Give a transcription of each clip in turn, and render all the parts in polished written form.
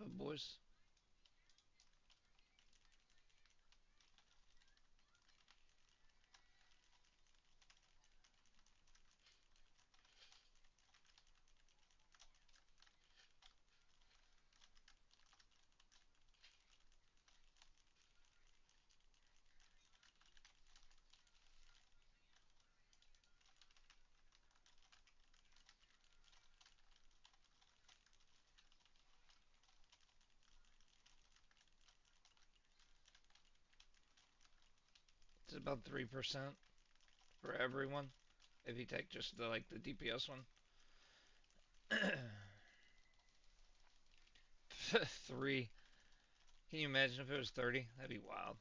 What up, boys? It's about 3% for everyone if you take just the DPS one. 3. Can you imagine if it was 30? That'd be wild.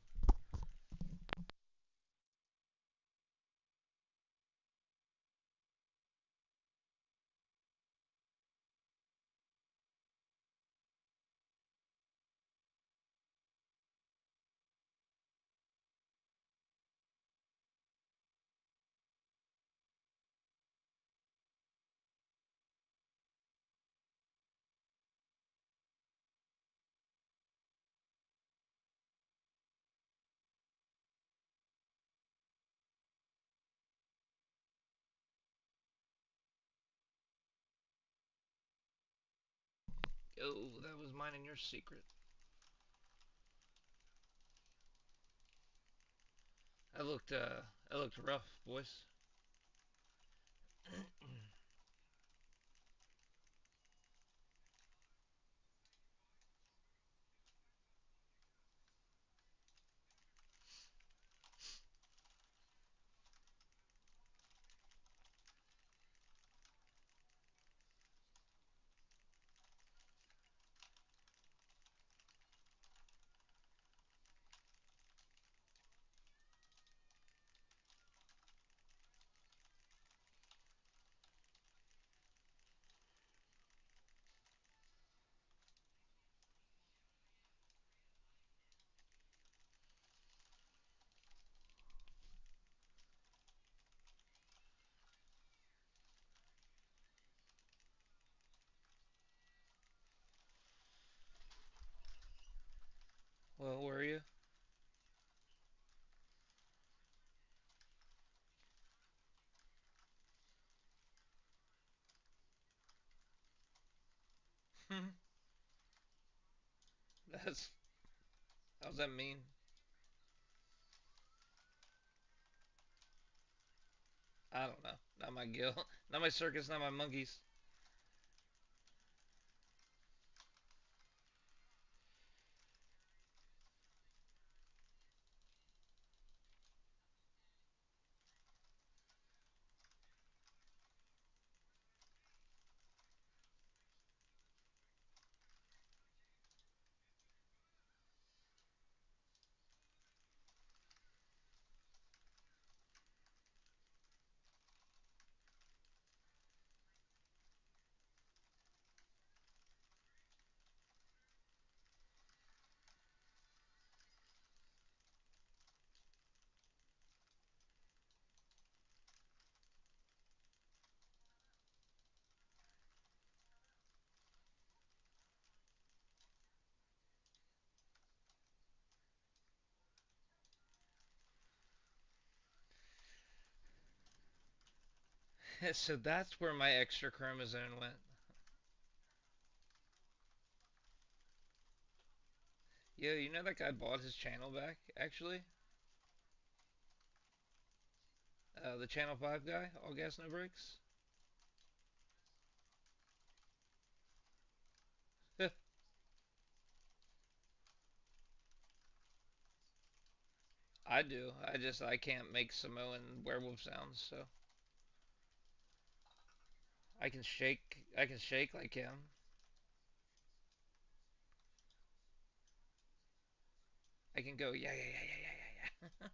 Oh, that was mine and your secret. That looked rough, boys. Well, were you? That's how's that mean? I don't know. Not my guild, not my circus, not my monkeys. So that's where my extra chromosome went. Yeah, you know that guy bought his channel back, actually? The Channel 5 guy, All Gas No Brakes? I do. I can't make Samoan werewolf sounds, so I can shake like him. I can go yeah yeah yeah yeah yeah yeah yeah.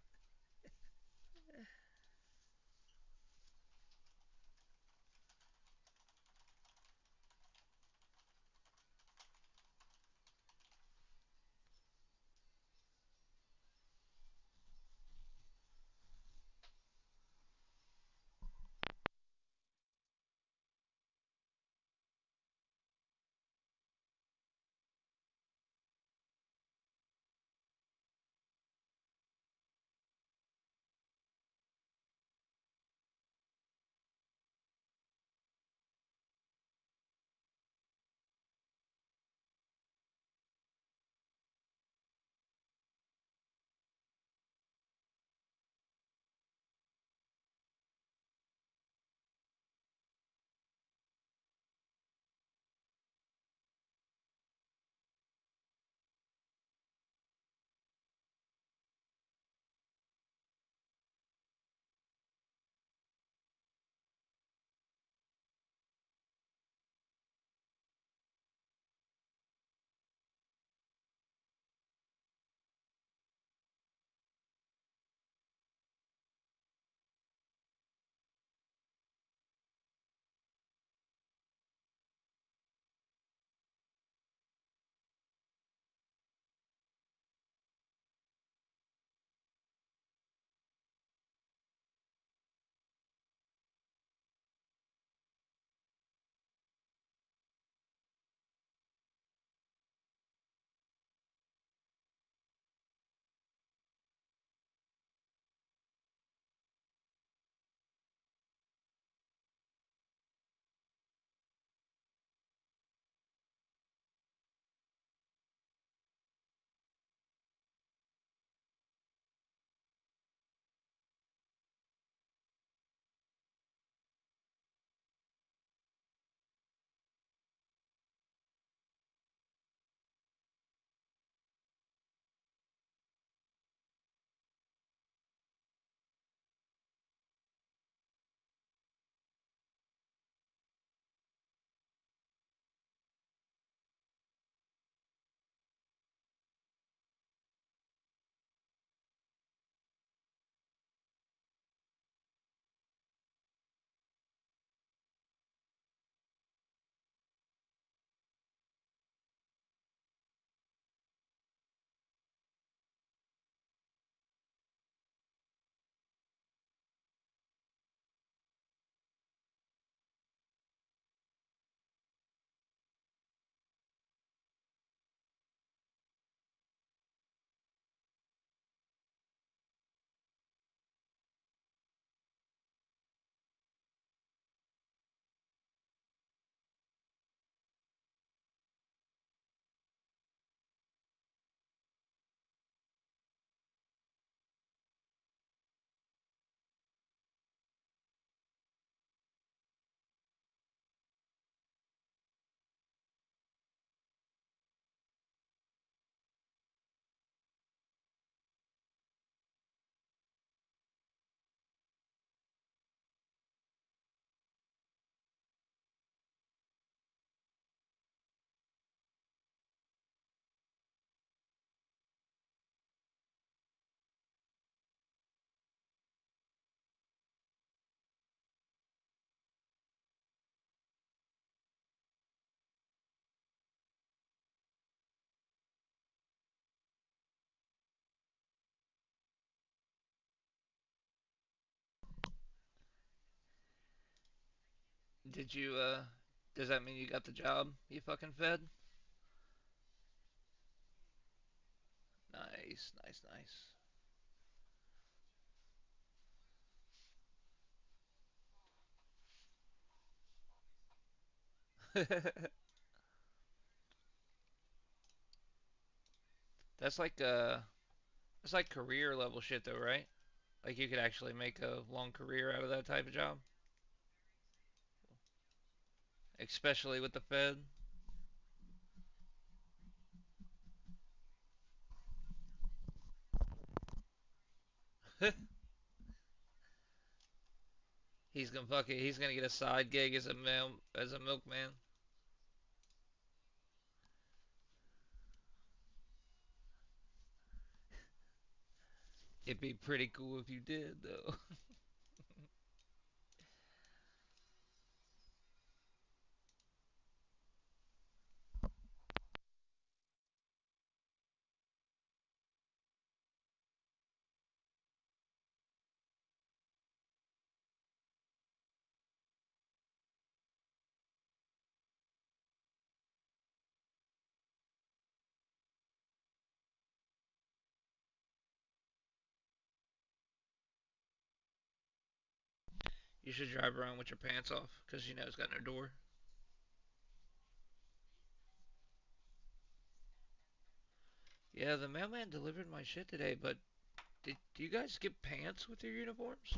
Did you does that mean you got the job you fucking fed? Nice, nice, nice. That's like that's like career level shit though, right? Like you could actually make a long career out of that type of job, especially with the Fed. He's gonna get a side gig as a milkman. It'd be pretty cool if you did though. You should drive around with your pants off because you know it's got no door. Yeah, the mailman delivered my shit today, but do you guys get pants with your uniforms?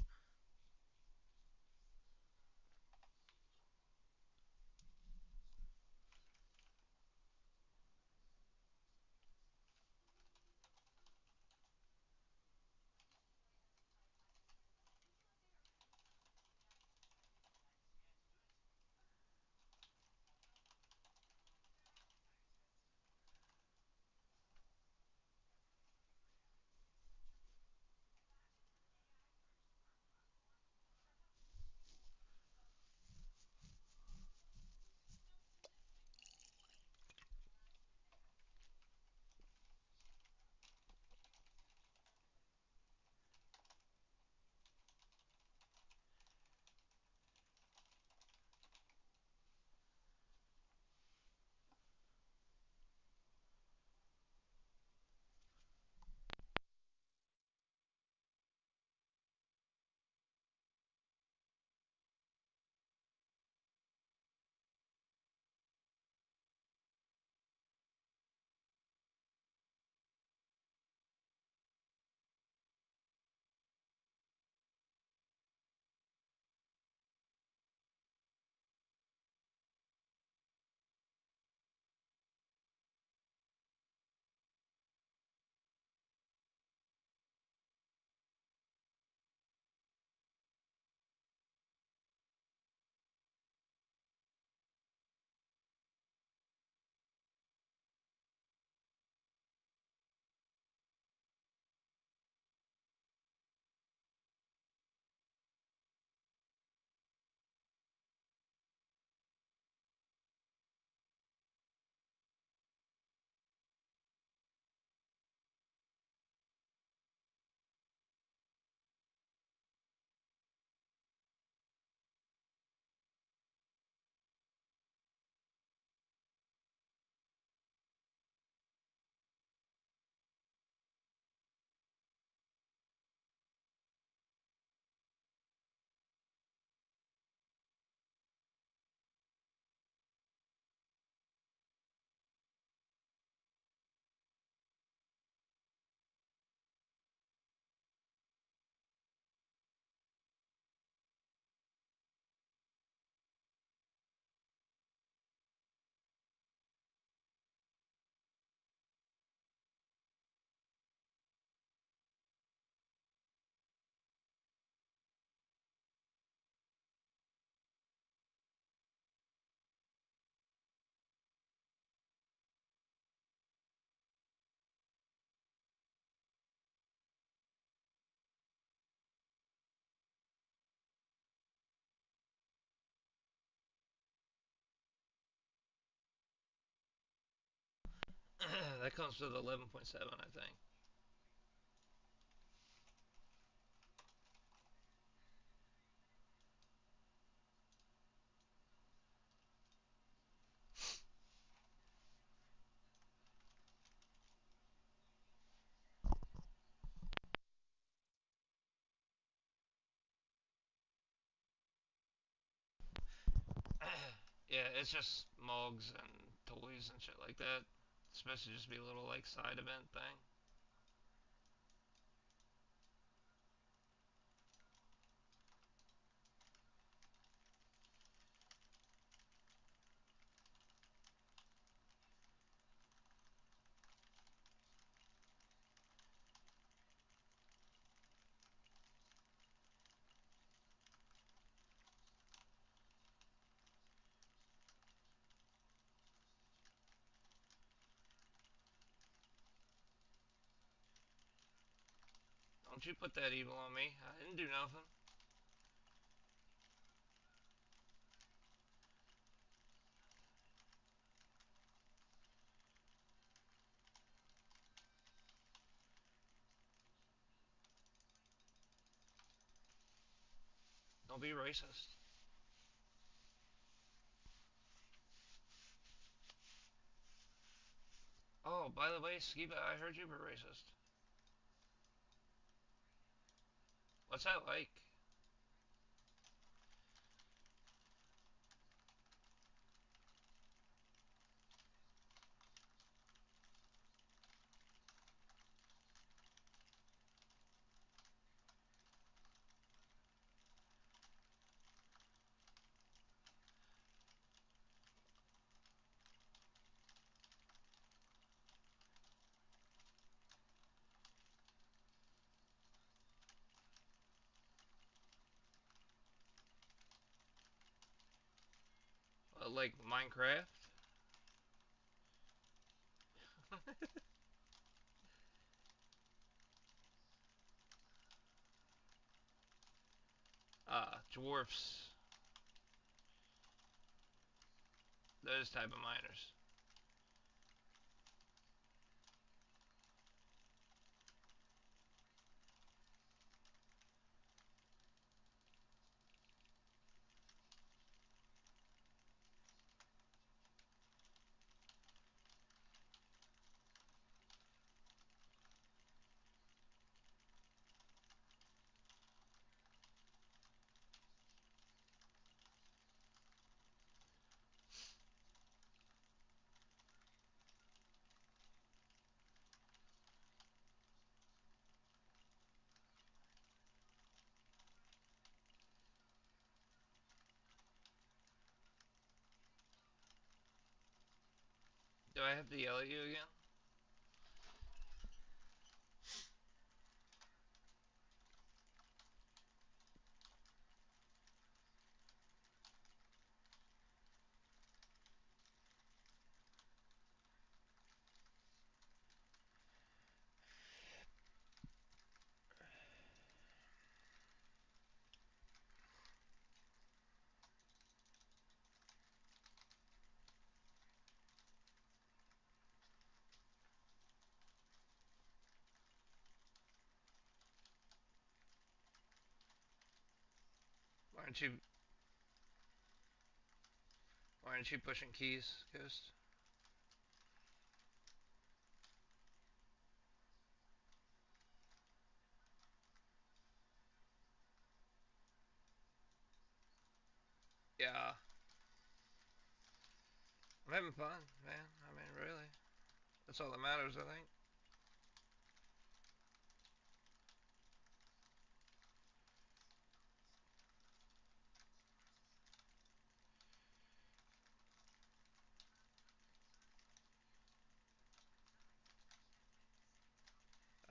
That comes with 11.7, I think. Yeah, it's just mugs and toys and shit like that. It's supposed to just be a little like side event thing. Don't you put that evil on me. I didn't do nothing. Don't be racist. Oh, by the way, Skiba, I heard you were racist. What's that like? Like Minecraft? Dwarfs. Those type of miners. Do I have to yell at you again? Why aren't you why aren't you pushing keys, Ghost? Yeah. I'm having fun, man. I mean really. That's all that matters, I think.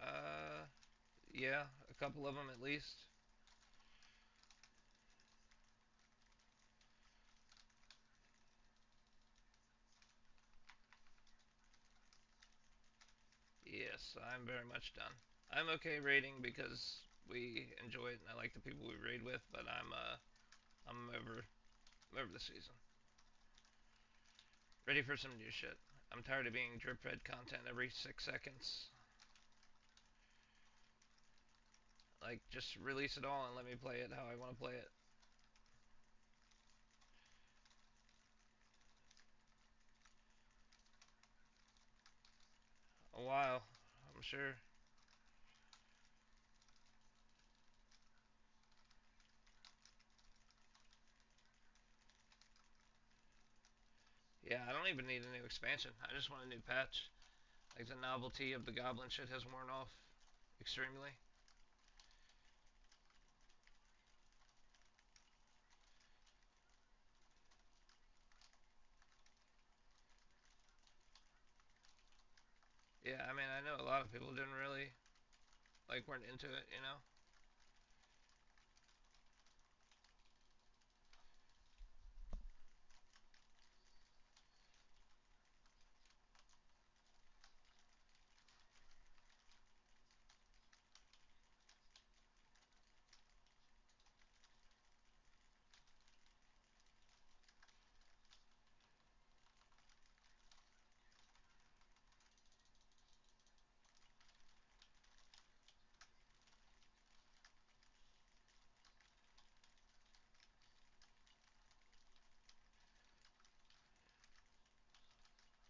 Uh yeah, a couple of them at least. Yes, I'm very much done. I'm okay raiding because we enjoy it and I like the people we raid with, but I'm over the season. Ready for some new shit. I'm tired of being drip fed content every 6 seconds. Like, just release it all and let me play it how I want to play it. A while, I'm sure. Yeah, I don't even need a new expansion. I just want a new patch. Like the novelty of the goblin shit has worn off extremely. Yeah, I mean, I know a lot of people didn't really like weren't into it, you know.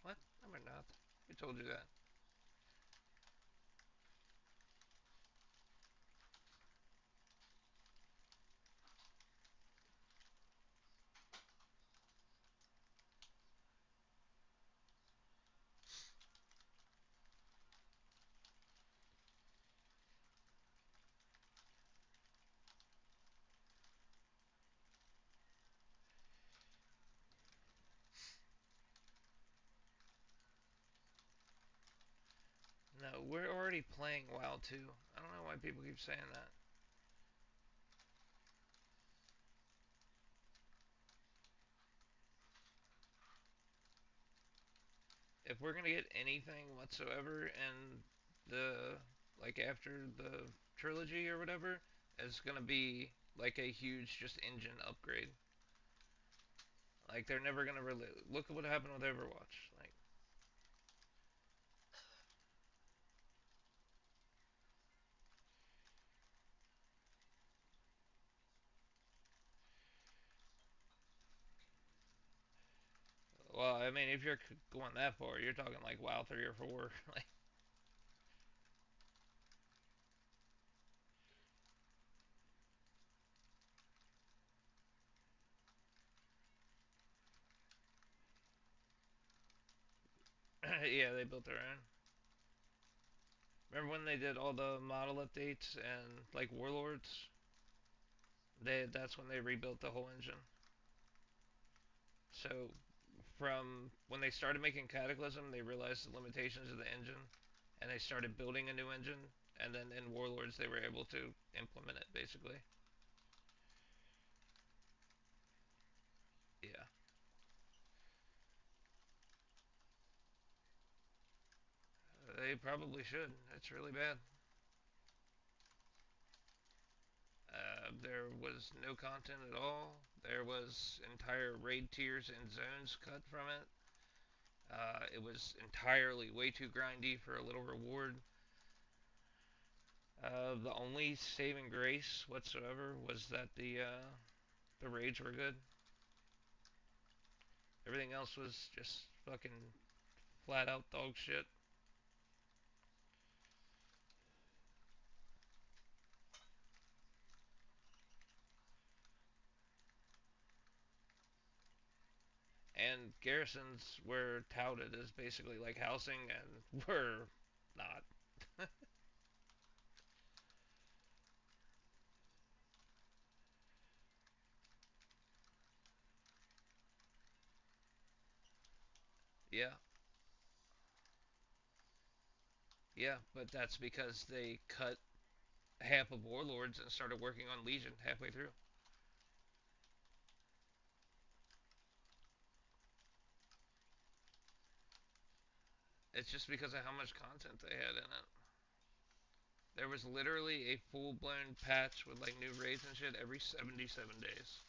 What? No, we're not. Who told you that? No, we're already playing WoW 2. I don't know why people keep saying that. If we're gonna get anything whatsoever in the like after the trilogy or whatever, it's gonna be like a huge just engine upgrade. Like they're never gonna really look at what happened with Overwatch. Like, well, I mean, if you're going that far, you're talking like WoW 3 or 4. Like, yeah, they built their own. Remember when they did all the model updates and like Warlords? That's when they rebuilt the whole engine. So from when they started making Cataclysm, they realized the limitations of the engine, and they started building a new engine. And then in Warlords, they were able to implement it basically. Yeah, they probably should. It's really bad. There was no content at all. There was entire raid tiers and zones cut from it. It was entirely way too grindy for a little reward. The only saving grace whatsoever was that the raids were good. Everything else was just fucking flat out dog shit. And garrisons were touted as basically like housing and were not. Yeah, yeah, but that's because they cut half of Warlords and started working on Legion halfway through. It's just because of how much content they had in it. There was literally a full blown patch with like new raids and shit every 77 days.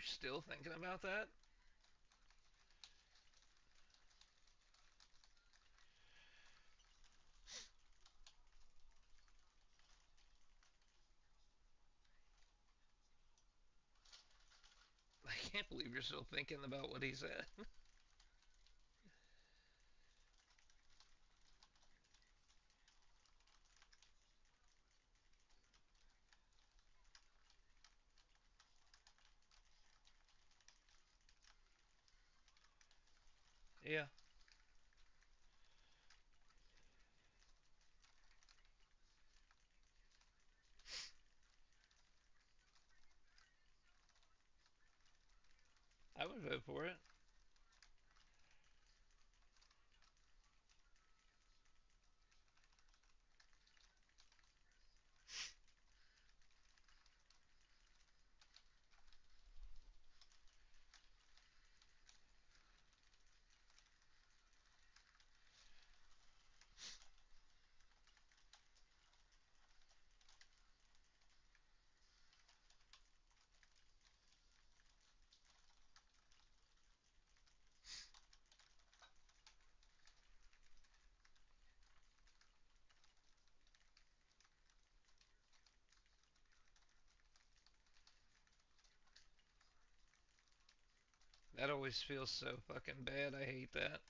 still thinking about that? I can't believe you're still thinking about what he said. Yeah, I would vote for it. That always feels so fucking bad. I hate that.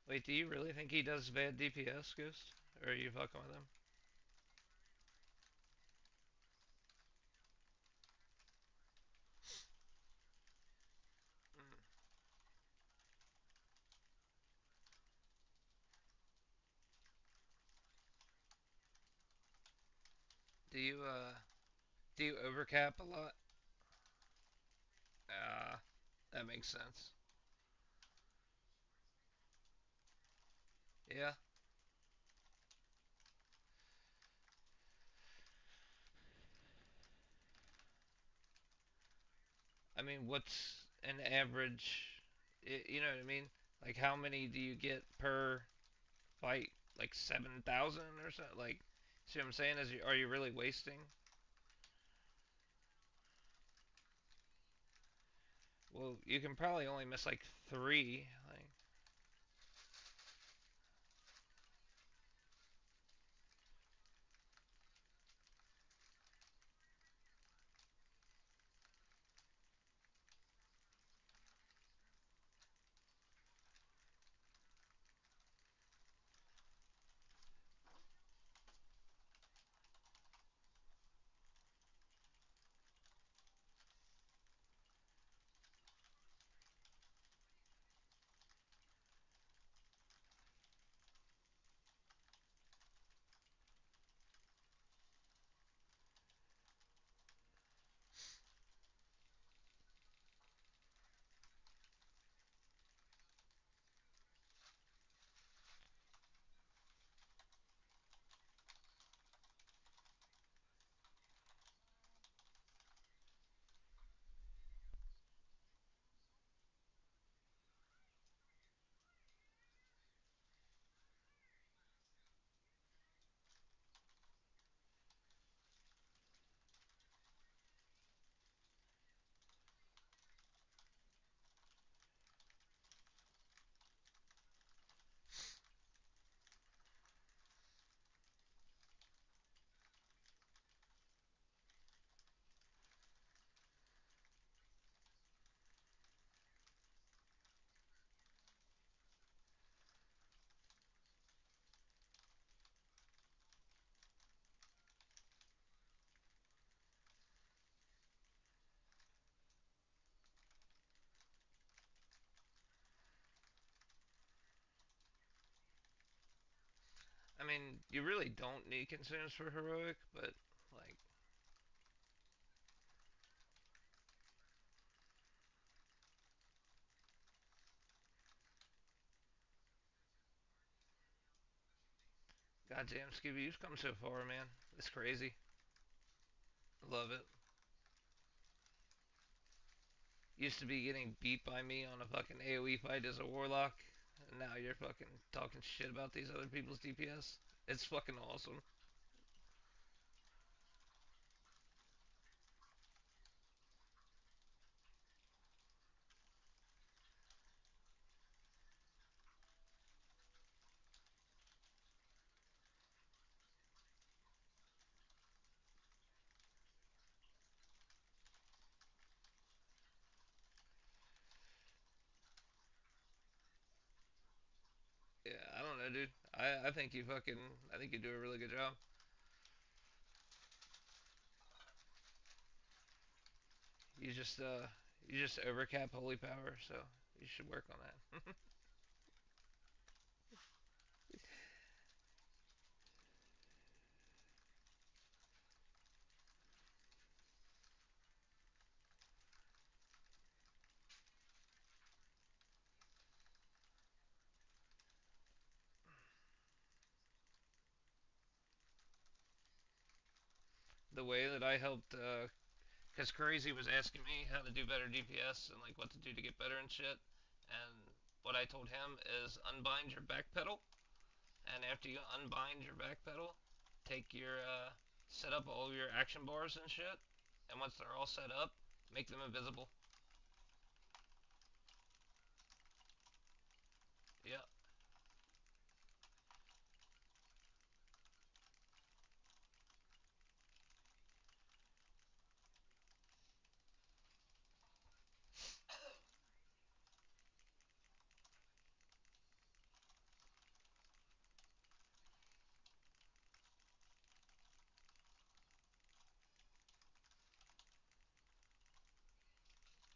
Wait, do you really think he does bad DPS, Ghost? Or are you fucking with him? Mm. Do you do you overcap a lot? Ah, that makes sense. Yeah. I mean, what's an average? You know what I mean? Like, how many do you get per fight? Like 7,000 or something? Like, see what I'm saying? Are you really wasting? Well, you can probably only miss like three. Like, I mean, you really don't need consumes for heroic, but like, goddamn Scooby, you've come so far, man. It's crazy. Love it. Used to be getting beat by me on a fucking AoE fight as a warlock, and now you're fucking talking shit about these other people's DPS. It's fucking awesome. Yeah, I don't know, dude. I think you fucking, I think you do a really good job. You just, uh, you just overcap holy power, so you should work on that. The way that I helped, because Crazy was asking me how to do better DPS and like what to do to get better and shit, and what I told him is unbind your back pedal, and after you unbind your back pedal, take your, set up all your action bars and shit, and once they're all set up, make them invisible. Yeah,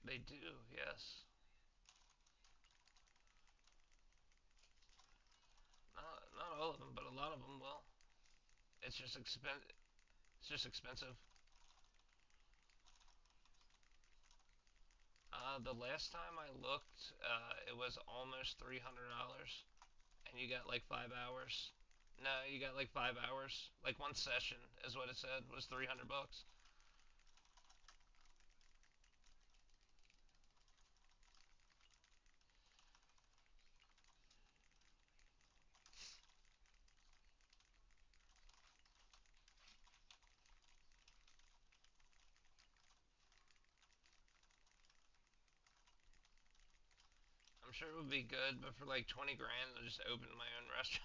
they do. Yes, not all of them, but a lot of them will. It's just expensive. It's just expensive. The last time I looked, it was almost $300, and you got like 5 hours. No, you got like 5 hours. Like one session is what it said was $300. I'm sure it would be good, but for like 20 grand, I just opened my own restaurant.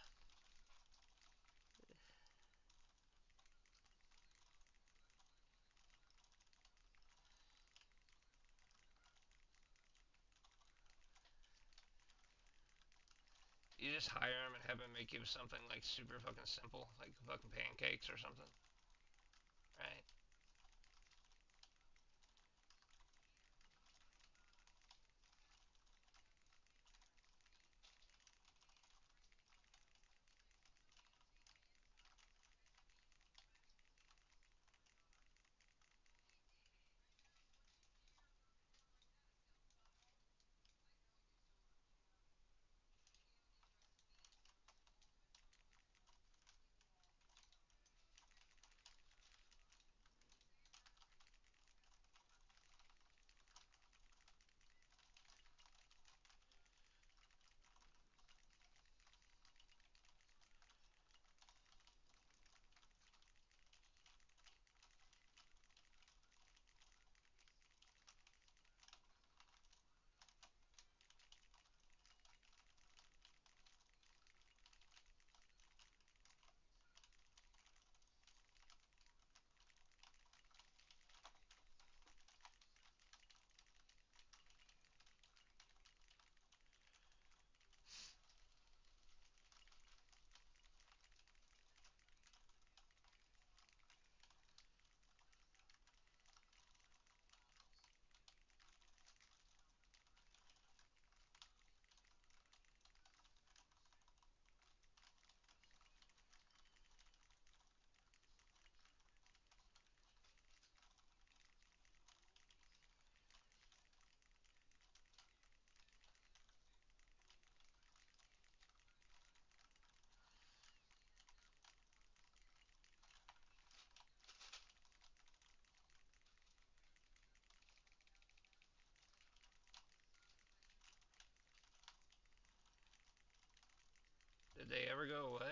You just hire him and have him make you something like super fucking simple, like fucking pancakes or something, right? Did they ever go away?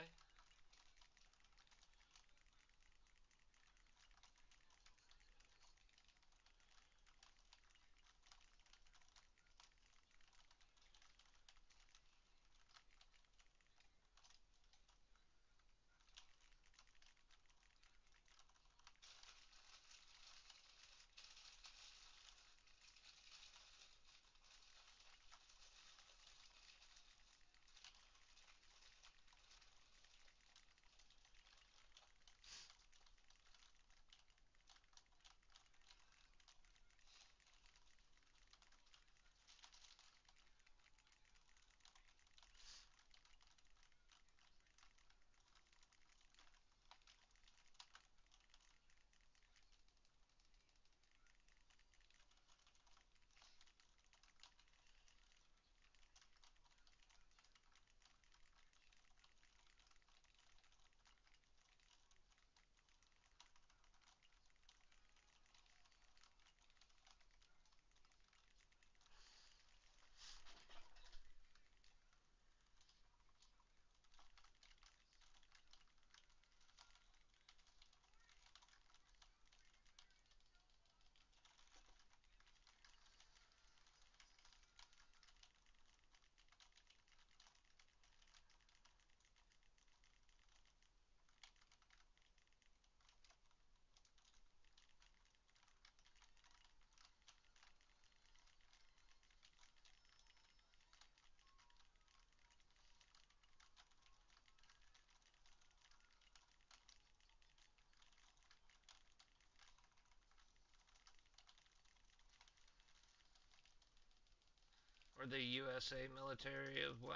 Or the USA military of WoW?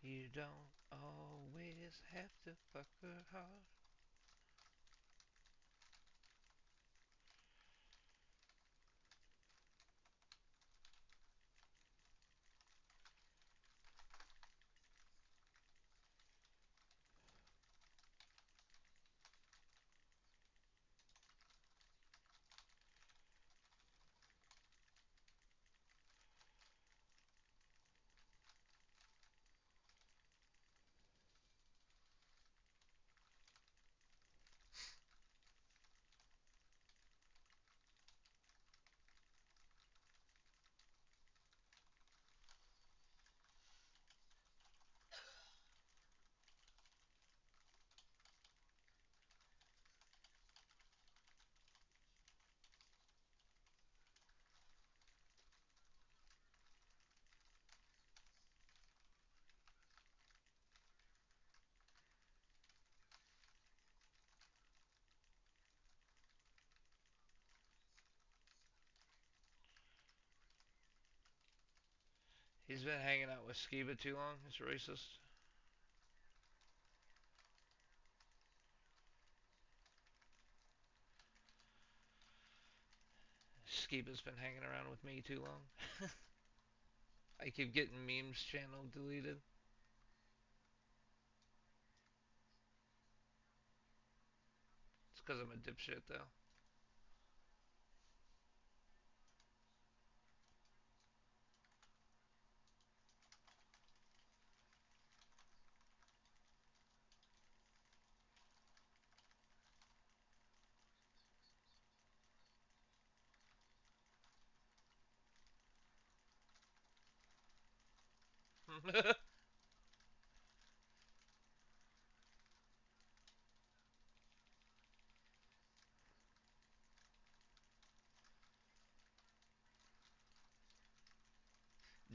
You don't always have to fuck her hard. He's been hanging out with Skiba too long. It's racist. Skiba's been hanging around with me too long. I keep getting memes channel deleted. It's because I'm a dipshit though.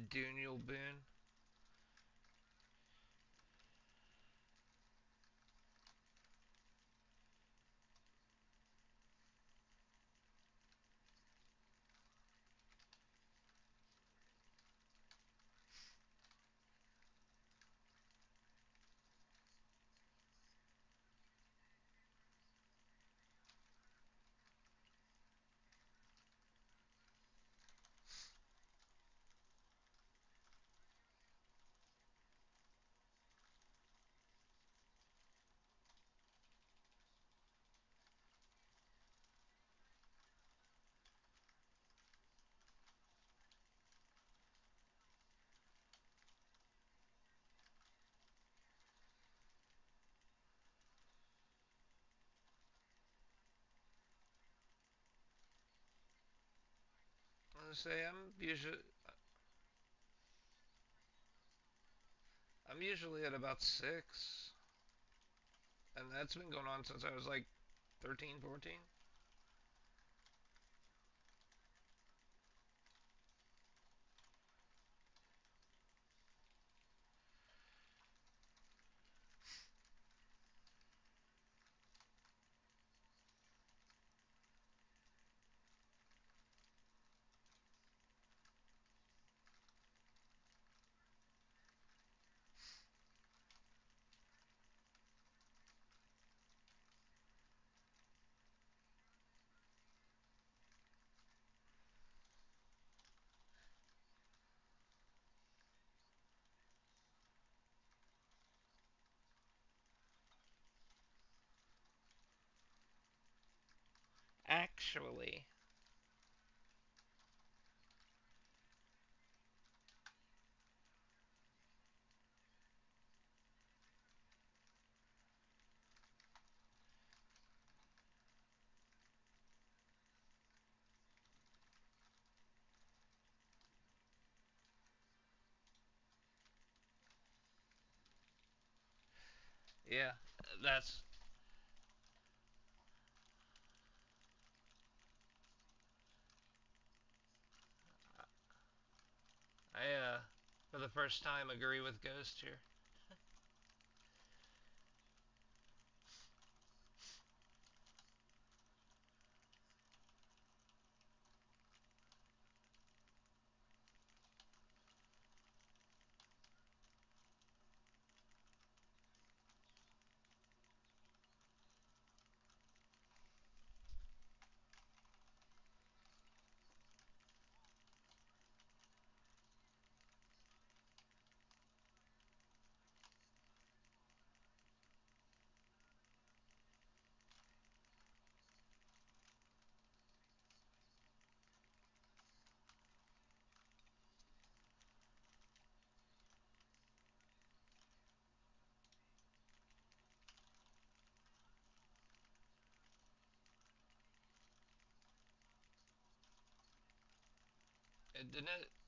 Daniel Boone. I say I'm usually at about 6, and that's been going on since I was like 13, 14. Actually, yeah, that's I for the first time agree with Ghost here.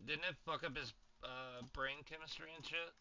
Didn't it fuck up his brain chemistry and shit?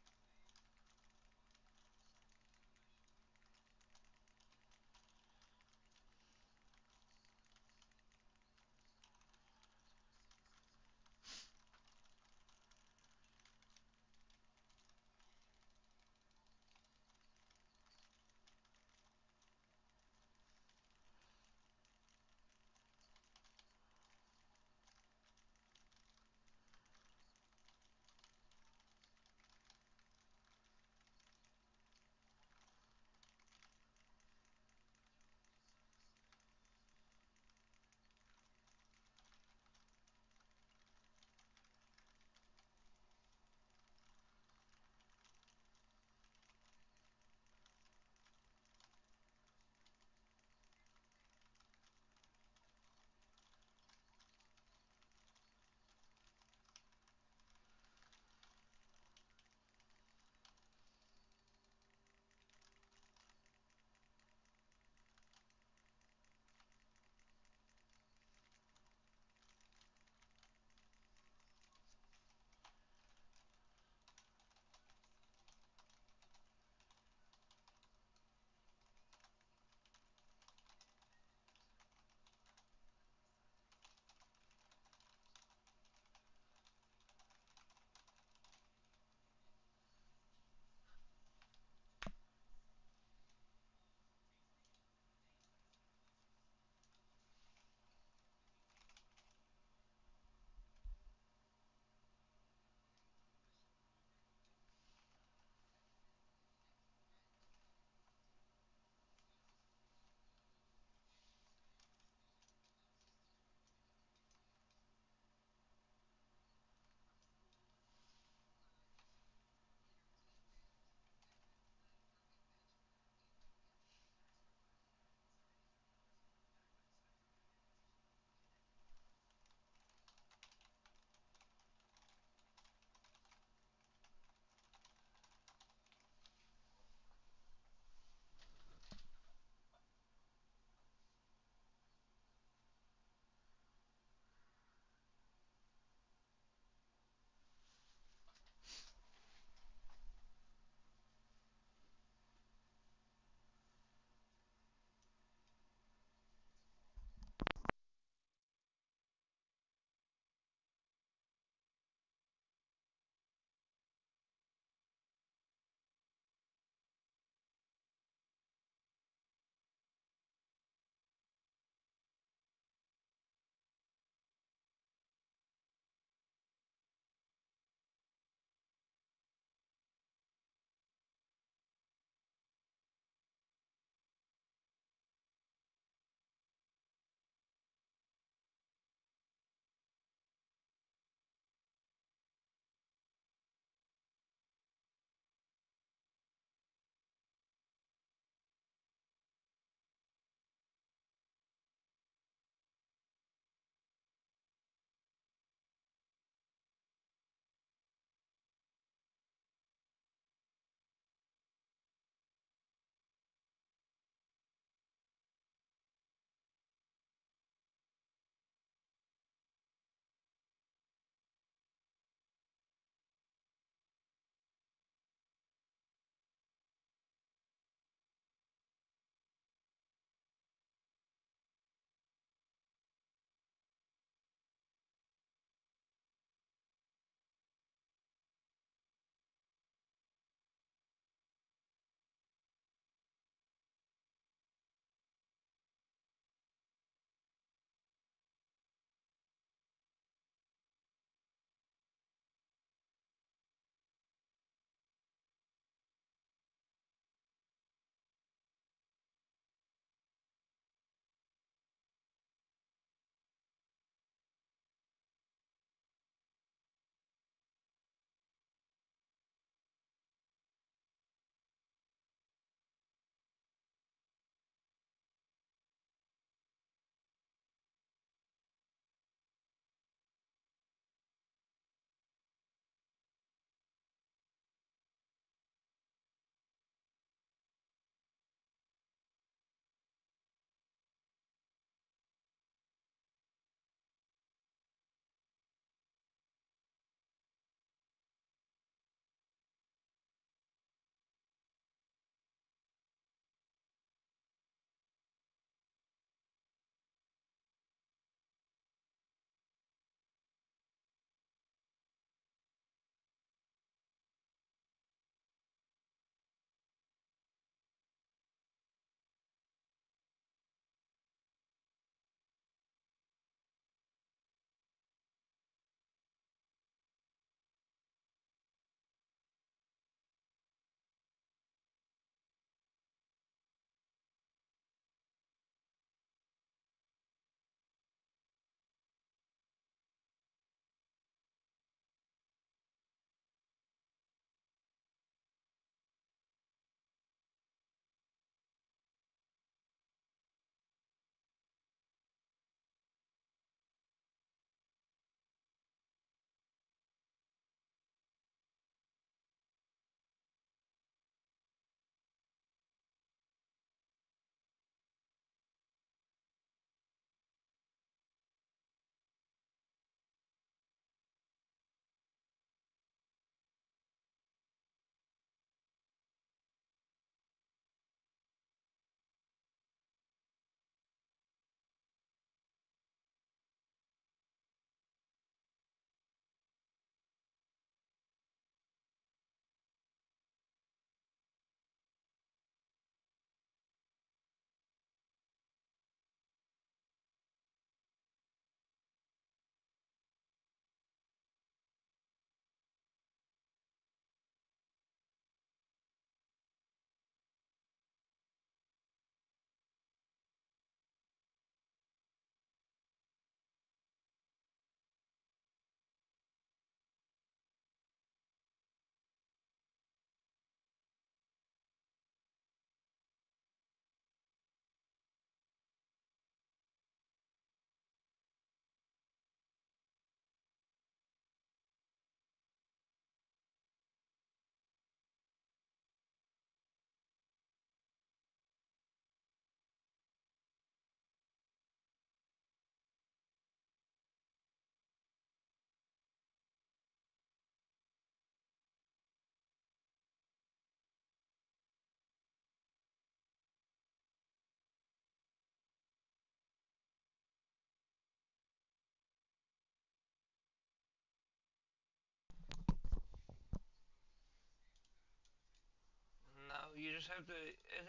just have to.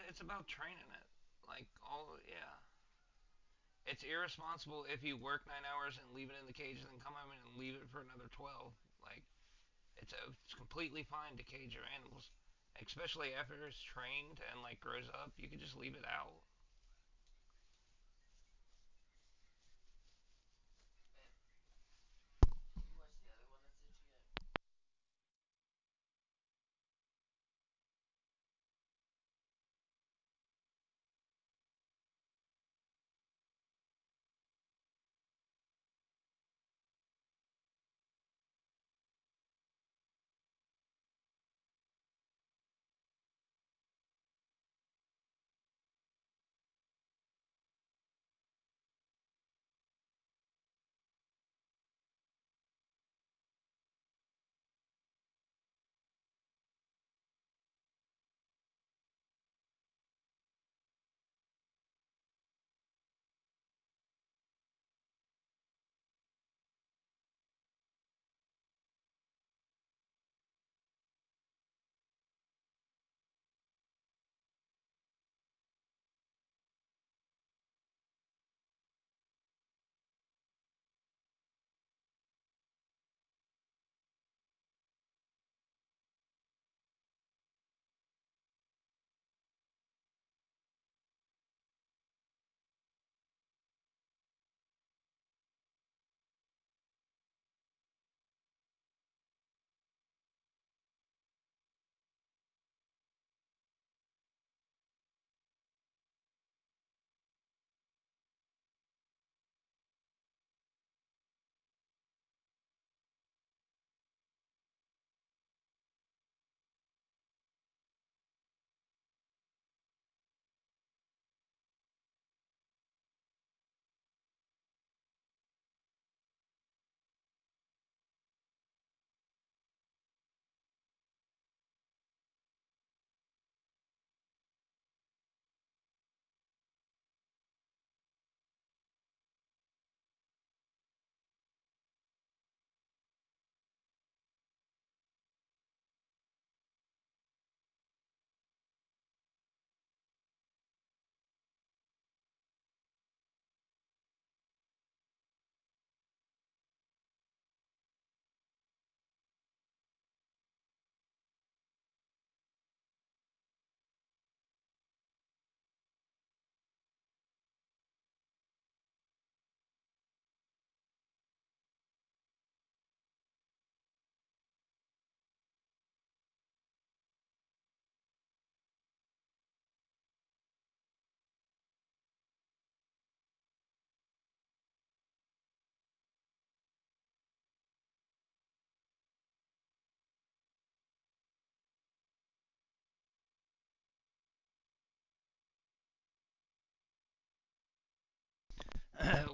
It's about training it. Like all, yeah. It's irresponsible if you work 9 hours and leave it in the cage and then come home and leave it for another 12. Like it's completely fine to cage your animals, especially after it's trained and like grows up. You can just leave it out.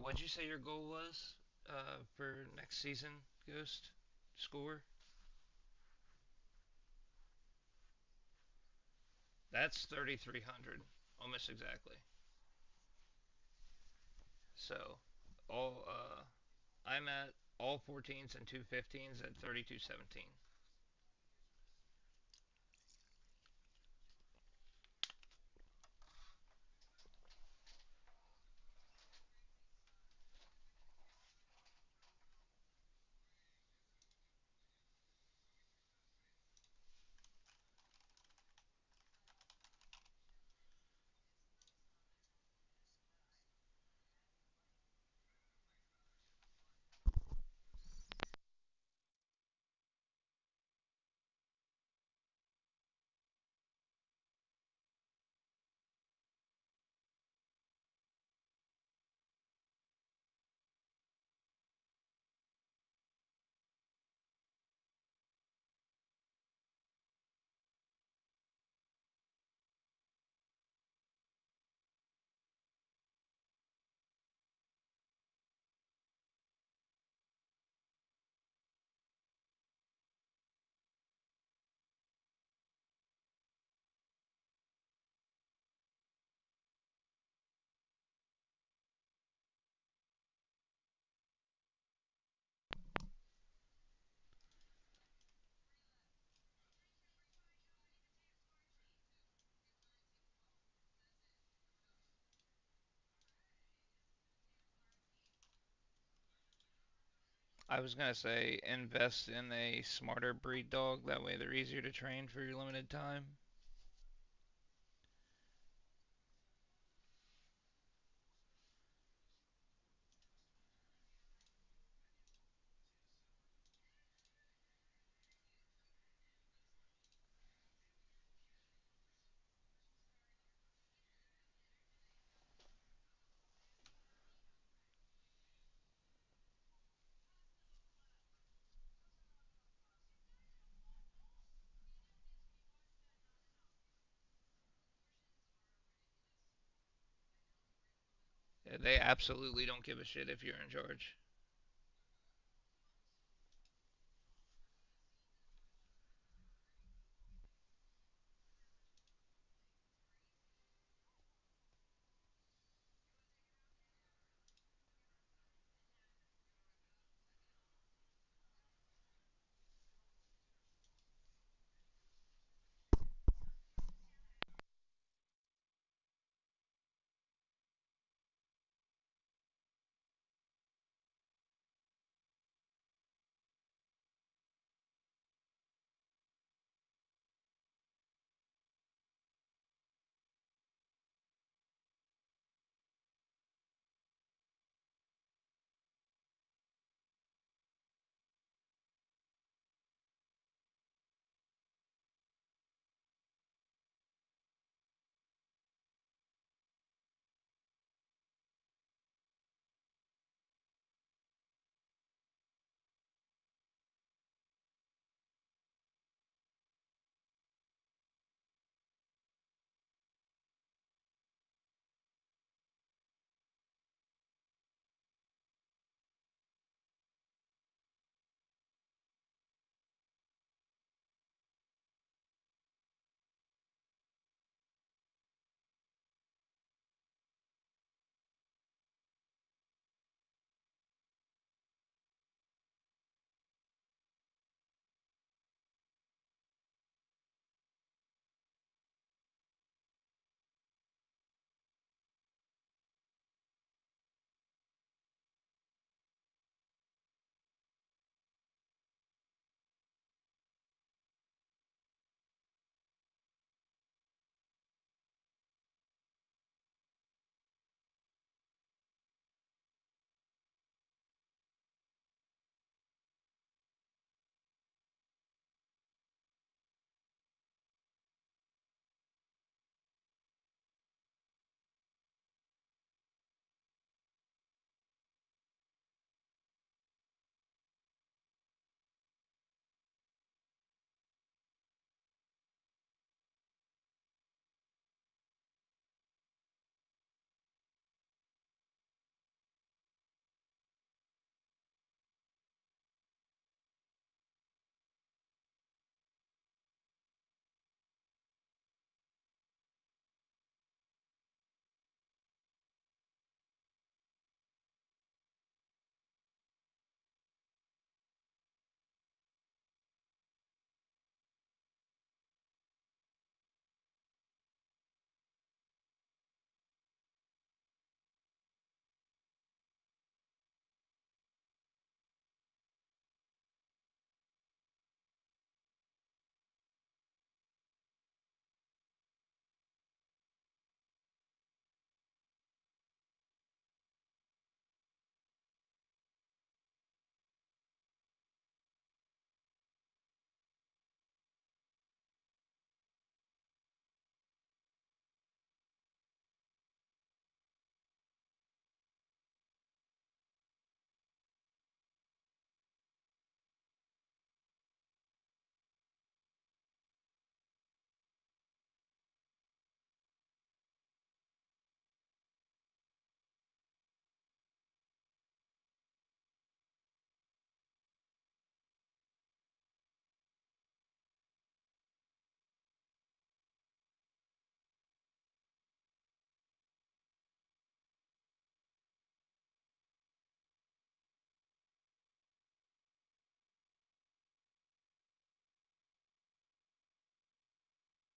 What'd you say your goal was for next season, Ghost? Score? That's 3,300, almost exactly. So, all I'm at all 14s and two 15s at 3,217. I was gonna say invest in a smarter breed dog. That way they're easier to train for your limited time. They absolutely don't give a shit if you're in charge.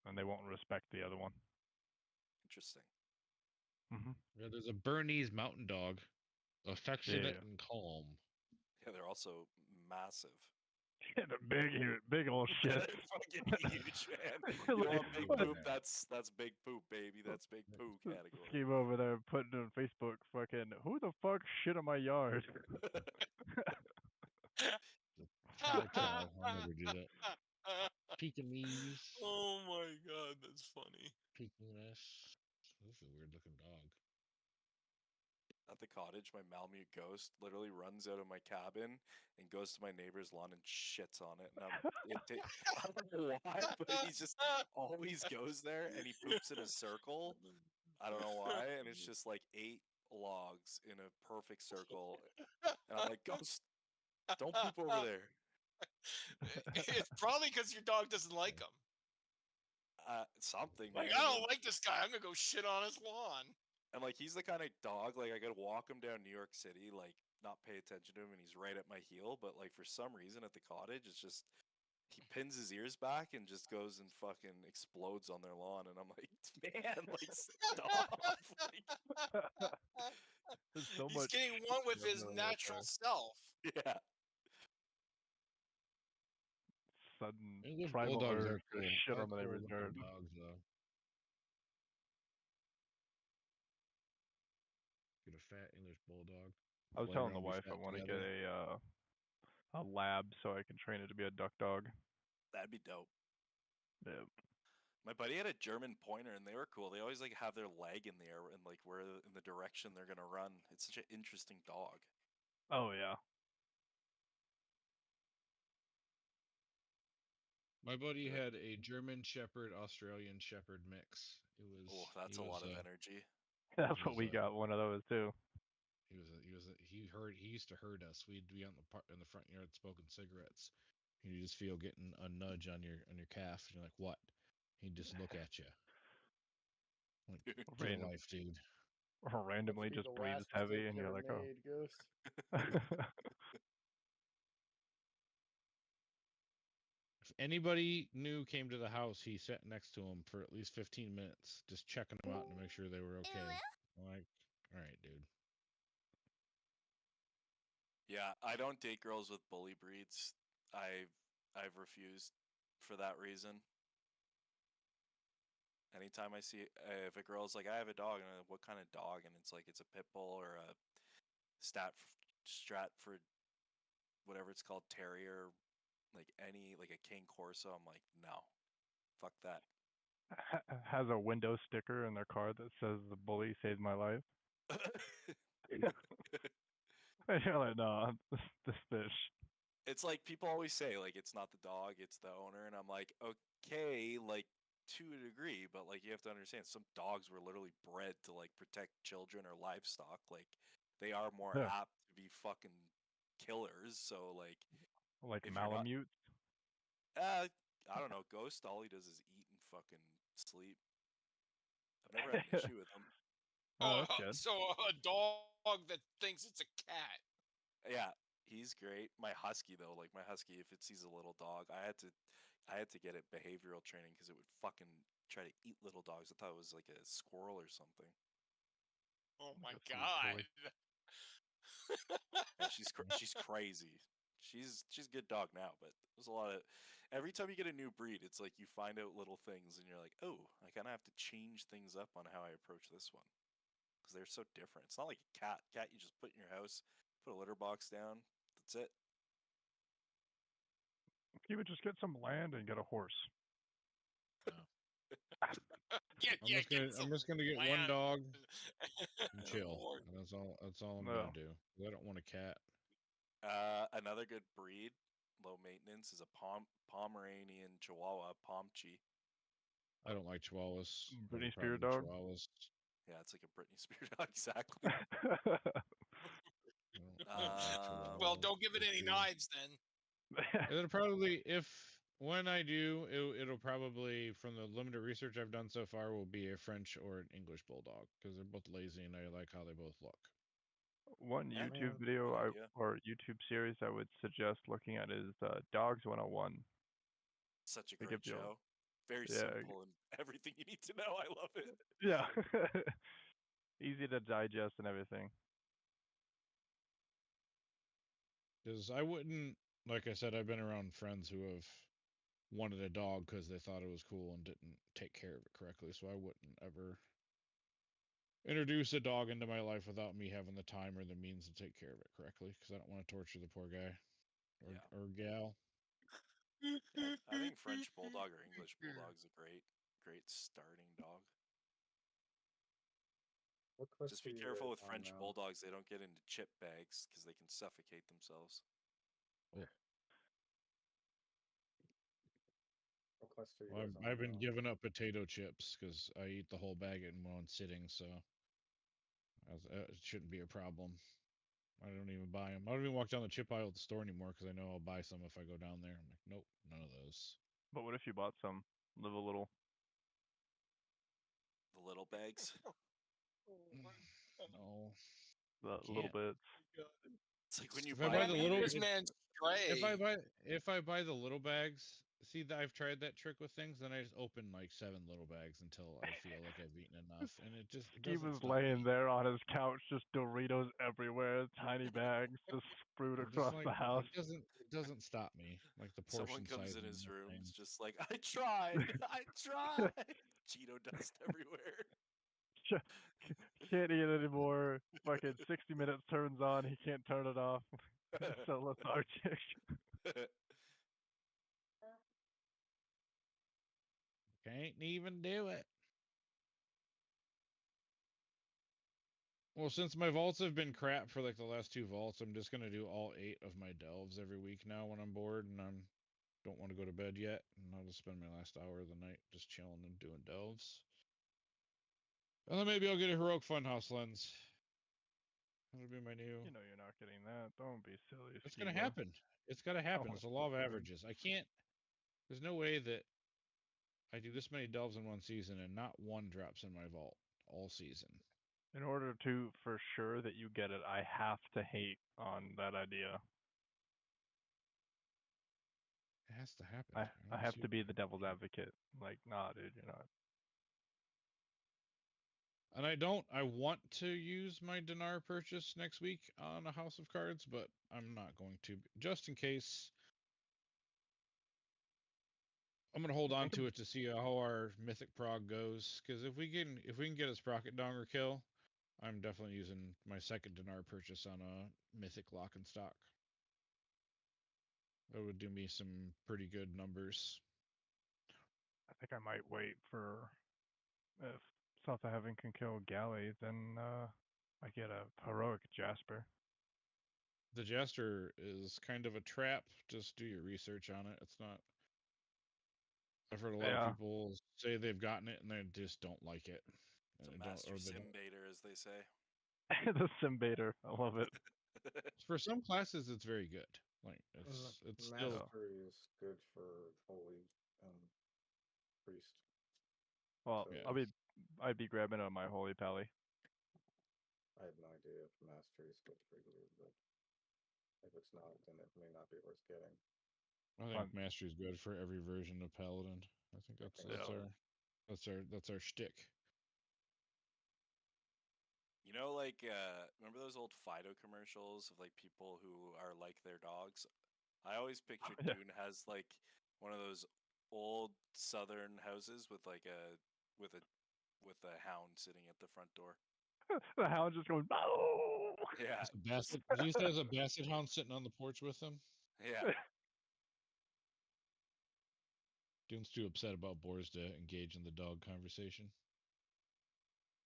And they won't respect the other one. Interesting. Hmm. Yeah, there's a Bernese Mountain Dog, affectionate Yeah. and calm. Yeah, they're also massive. Yeah, the big old shit. They're fucking huge, man. You Like, want big what? poop? That's big poop, baby. That's big poo category. Scheme over there putting it on Facebook. Fucking, who the fuck shit in my yard? Chow chow. I'll never do that. Pekingese. Oh my god, that's funny. Pekingese. This is a weird looking dog. At the cottage, my Malamute ghost literally runs out of my cabin and goes to my neighbor's lawn and shits on it. And I don't know why, but he just always goes there and he poops in a circle. I don't know why, and it's just like 8 logs in a perfect circle. And I'm like, Ghost, don't poop over there. It's probably because your dog doesn't like him. Something. Like, man. I don't like this guy. I'm gonna go shit on his lawn. And like he's the kind of dog like I could walk him down New York City, like not pay attention to him, and he's right at my heel. But like for some reason at the cottage, it's just he pins his ears back and just goes and fucking explodes on their lawn. And I'm like, man, like stop. Like, There's so He's much getting one with shit his going on out natural there. self. yeah. Sudden English primal bulldogs urge are to cool. shit They're on the cool neighbor's looking yard. dogs, though. Get a fat English bulldog. I was Play telling the around, be wife fat I want to get together. a lab so I can train it to be a duck dog. That'd be dope. Yeah. My buddy had a German pointer and they were cool. They always like have their leg in the air and like where in the direction they're gonna run. It's such an interesting dog. Oh yeah. My buddy Good. had a German Shepherd, Australian Shepherd mix. It was. Oh, that's a lot of energy. That's He what was we got. One of those too. He used to herd us. We'd be on in the front yard smoking cigarettes. You just feel getting a nudge on your calf. And you're like, what? He'd just look at you. Like, get a Random, life, dude. or randomly Must be just the breathes last heavy, mistake and you you're ever like, oh. made, Ghost. If anybody new came to the house, he sat next to him for at least 15 minutes, just checking them out to make sure they were okay. I'm like, all right, dude. Yeah, I don't date girls with bully breeds. I've refused for that reason. Anytime I see if a girl's like, I have a dog, and I'm like, what kind of dog? And it's like it's a pit bull or a Stratford, whatever it's called, terrier, like a King Corso. I'm like, no, fuck that. Has a window sticker in their car that says "The bully saved my life." And you're like, no, this fish. It's like people always say, like it's not the dog, it's the owner, and I'm like, okay, like to a degree, but like you have to understand, some dogs were literally bred to like protect children or livestock. Like they are more Yeah. apt to be fucking killers. So like if you're not- Malamute. I don't know. Ghost, all he does is eat and fucking sleep. I've never had an issue with him. Oh, that's good. So a dog that thinks it's a cat. Yeah, he's great. My husky though, like my husky, if it sees a little dog, I had to get it behavioral training because it would fucking try to eat little dogs. I thought it was like a squirrel or something. Oh my That's so god. silly. Yeah, she's crazy. She's a good dog now, but there's a lot of every time you get a new breed, it's like you find out little things and you're like, oh, I kind of have to change things up on how I approach this one because they're so different. It's not like a cat. Cat you just put in your house, put a litter box down. That's it. You would just get some land and get a horse. I'm just gonna get one dog and chill. Lord. And that's all I'm No. gonna do. I don't want a cat. Another good breed, low maintenance, is a Pomeranian Chihuahua, Pomchi. I don't like Chihuahuas. I have a Britney problem Spears with dog. Chihuahuas. Yeah, it's like a Britney Spears dog, exactly. I don't like Chihuahuas. Well, don't give it They're any too- knives then. It'll probably, when I do, it'll probably, from the limited research I've done so far, will be a French or an English bulldog because they're both lazy and I like how they both look. One Yeah, YouTube good video idea. or YouTube series I would suggest looking at is Dogs 101. Such a They great give you a- show. Very yeah. simple and everything you need to know. I love it. Yeah. Easy to digest and everything. Because I wouldn't, like I said, I've been around friends who have wanted a dog because they thought it was cool and didn't take care of it correctly. So I wouldn't ever introduce a dog into my life without me having the time or the means to take care of it correctly. Because I don't want to torture the poor guy or gal. Yeah, I think French Bulldog or English Bulldog's a great starting dog. What quest Just are be you careful guys with on French now? Bulldogs; they don't get into chip bags because they can suffocate themselves. What quest are you Well, guys on I've been now? giving up potato chips because I eat the whole bag in one sitting, so it shouldn't be a problem. I don't even buy them. I don't even walk down the chip aisle at the store anymore because I know I'll buy some if I go down there. I'm like, nope, none of those. But what if you bought some? Live a little. The little bags. No. The little Can't. bits. It's like when you If I buy buy a the Lead little, this beer. man if I stray. buy the little bags, see that I've tried that trick with things, then I just open like 7 little bags until I feel like I've eaten enough, and it He doesn't was stop laying me. there on his couch, just Doritos everywhere, tiny bags just sprued I'm just across like the house. it doesn't stop me. Like the Someone portion comes size in on his that room, thing. it's just like, I tried, I tried. Cheeto dust everywhere. Can't eat it anymore. Fucking 60 minutes turns on, he can't turn it off. So lethargic. Can't even do it. Well, since my vaults have been crap for like the last 2 vaults, I'm just gonna do all 8 of my delves every week now when I'm bored and I don't want to go to bed yet, and I'll just spend my last hour of the night just chilling and doing delves. And then maybe I'll get a heroic funhouse lens. That'll be my new. You know you're not getting that. Don't be silly. It's gonna Skibo. happen. It's gotta happen. Oh, It's a law of fine. averages. I can't. There's no way that I do this many delves in one season and not one drops in my vault all season. In order to for sure that you get it, I have to hate on that idea. It has to happen. I don't have see to what- be the devil's advocate. Like, nah, dude, you're not. And I want to use my dinar purchase next week on a House of Cards, but I'm not going to, just in case. I'm gonna hold on to it to see how our Mythic Prog goes, because if we can get a Sprocket Donger kill, I'm definitely using my second dinar purchase on a Mythic Lock and Stock. That would do me some pretty good numbers. I think I might wait for if South of Heaven can kill Galley, then I get a heroic Jasper. The Jester is kind of a trap. Just do your research on it. It's not. I've heard a lot of people say they've gotten it and they just don't like it. It's a And master they sim don't. baiter, as they say. The Sim Baiter. I love it. For some classes, it's very good. Like it's still. Mastery is good for holy priest. Well, So- I'd be grabbing on my Holy Pally. I have no idea if mastery is good for you, but if it's not, then it may not be worth getting. I think mastery is good for every version of Paladin. I think that's our shtick. You know, like, remember those old Fido commercials of like people who are like their dogs? I always pictured Yeah. Dune has like one of those old southern houses with like with a hound sitting at the front door. The hound just going, no! Yeah, Basset. He just has a Basset Hound sitting on the porch with him. yeah. Dune's too upset about Boars to engage in the dog conversation.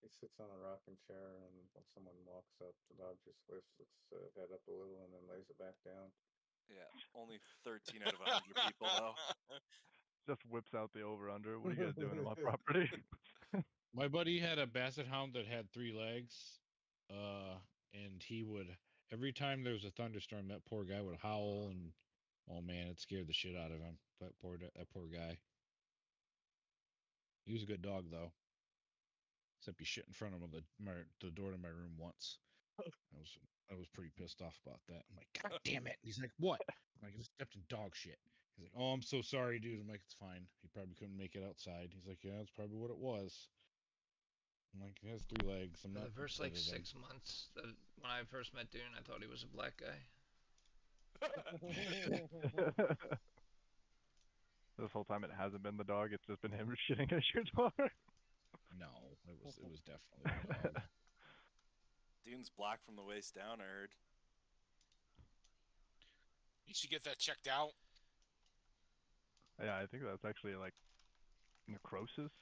He sits on a rocking chair, and when someone walks up, the dog just lifts its head up a little and then lays it back down. Yeah, only 13 out of 100 people though. Just whips out the over under. What are you guys doing to my property? My buddy had a Basset Hound that had 3 legs, and he would every time there was a thunderstorm, that poor guy would howl, and oh man, it scared the shit out of him. That poor guy. He was a good dog though, except he shit in front of the door to my room once. I was pretty pissed off about that. I'm like, God damn it! And he's like, what? I'm like, I just stepped in dog shit. He's like, oh, I'm so sorry, dude. I'm like, it's fine. He probably couldn't make it outside. He's like, yeah, that's probably what it was. I'm like, he has 3 legs. I'm For not the first upset like at him. 6 months, when I first met Dune, I thought he was a black guy. This whole time it hasn't been the dog, it's just been him shitting at your door. No, it was definitely the dog. Dune's black from the waist down, I heard. You should get that checked out. Yeah, I think that's actually like necrosis.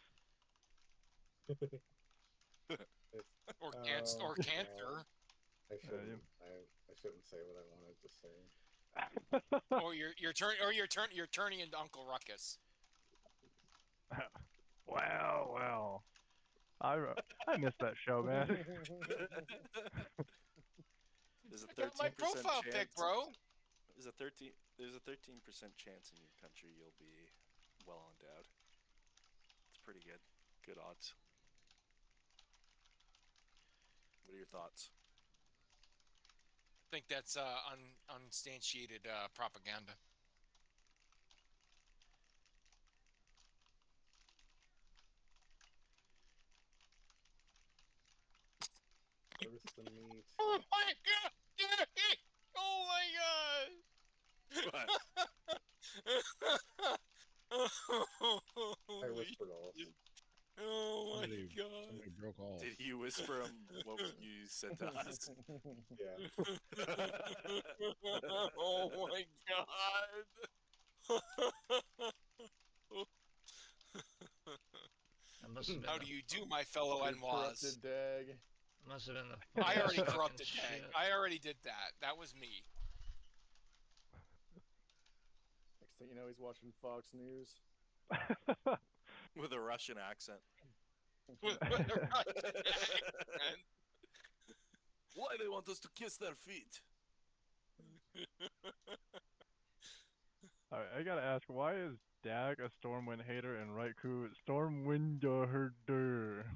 Or cancer. Or Oh, cancer. I Yeah, shouldn't. I shouldn't say what I wanted to say. Or you're turning into Uncle Ruckus. Well. I missed that show, man. There's a I got my 13% profile chance. pic, bro. There's a 13% chance in your country you'll be well endowed. It's pretty good. Good odds. What are your thoughts? I think that's unsubstantiated propaganda. Where's the meat? Oh my god! Oh my god! I whispered off. Oh my Somebody god! broke off. Did you whisper him what you said to us? Yeah. Oh my god! That must have been How do you do, my fellow You're Enwas? corrupted, Dag. Must have been the. I already fucking corrupted shit. Dag. I already did that. That was me. Next thing you know, he's watching Fox News. With a Russian accent. With a Russian accent. Why they want us to kiss their feet? Alright, I gotta ask, why is Dag a Stormwind hater and Raikou Stormwind herder?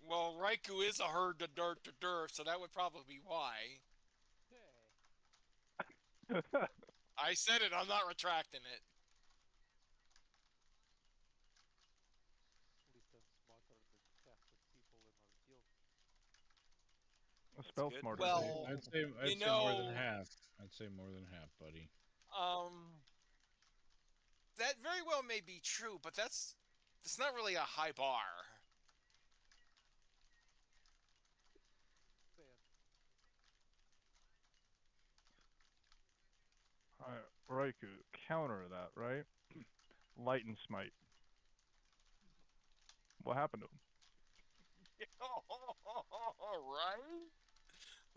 Well, Raikou is a herd to dirt, so that would probably be why. I said it. I'm not retracting it. Spell good. smarter. Well, I'd say you more than know- half. I'd say more than half, buddy. That very well may be true, but that's not really a high bar. Alright, Raikou, counter that, right? Light and Smite. What happened to him? Right?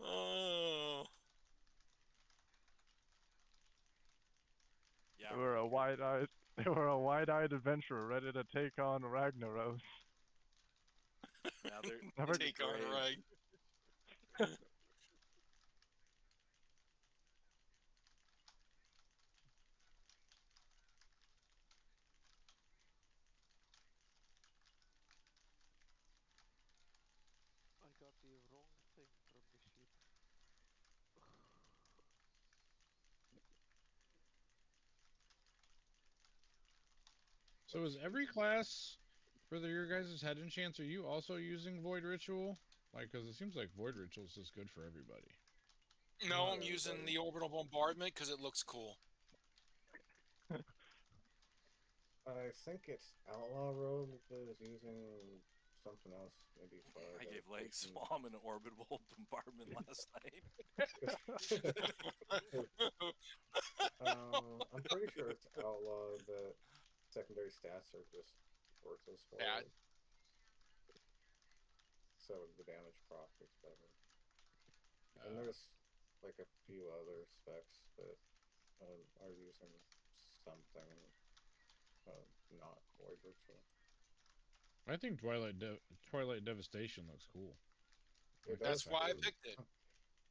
Oh. Yeah, They were a wide-eyed adventurer ready to take on Ragnaros. now they're Never Take on grave. Rag. I got the wrong thing from the ship. So is every class for your guys' head enchants, are you also using Void Ritual? Like, because it seems like Void Rituals is good for everybody. No, Not I'm using everybody. the orbital bombardment because it looks cool. I think it's Outlaw Rogue that is using something else. Maybe I Fire gave Dog Legs Poison. Mom an orbital bombardment last night. I'm pretty sure it's Outlaw that secondary stats are just worthless for Bad. it. So the damage proc is better. And there's like a few other specs that are using something not Void Ritual. I think Twilight Devastation looks cool. It That's does why I actually. picked it.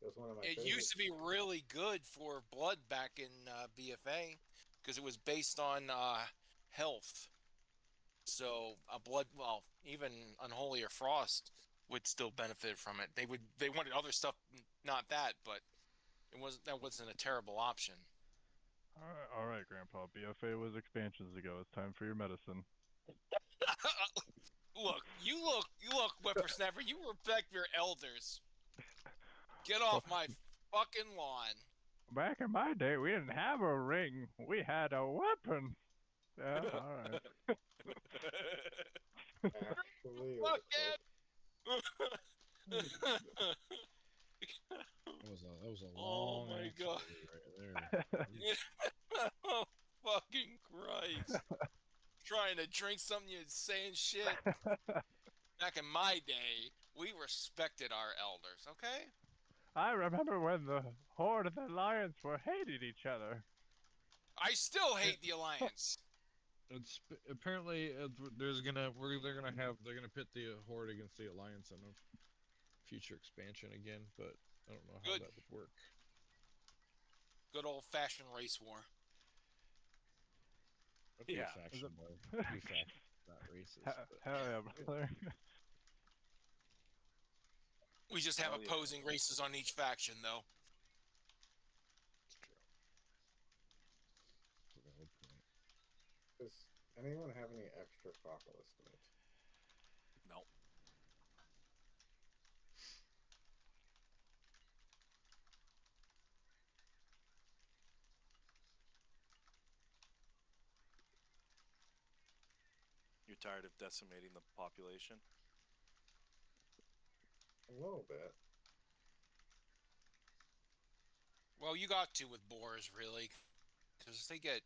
It was one of my It used to be favorites. really good for blood back in BFA because it was based on health. So a blood, well, even Unholy or Frost would still benefit from it. They wanted other stuff, not that, but that wasn't a terrible option. Alright, Grandpa. BFA was expansions ago. It's time for your medicine. Look, you look, whippersnapper. You respect your elders. Get off my fucking lawn. Back in my day, we didn't have a ring. We had a weapon. Yeah, all right. Actually, it was Fuck a boat. That was a Oh long my axe God. right there. Oh, fucking Christ. Trying to drink something, you're saying shit. Back in my day, we respected our elders, okay? I remember when the Horde and the Alliance were hated each other. I still hate the Alliance. It's apparently they're gonna pit the Horde against the Alliance in a future expansion again, but I don't know how Good. that would work. Good old-fashioned race war. That'd be Yeah. a faction war. It'd be faction, not racist. But Hell yeah, brother. We just have Hell yeah. opposing races on each faction, though. it's true. That's a valid point. Does anyone have any extra Propolis meat? No. You're tired of decimating the population? A little bit. Well, you got to with boars, really, because they get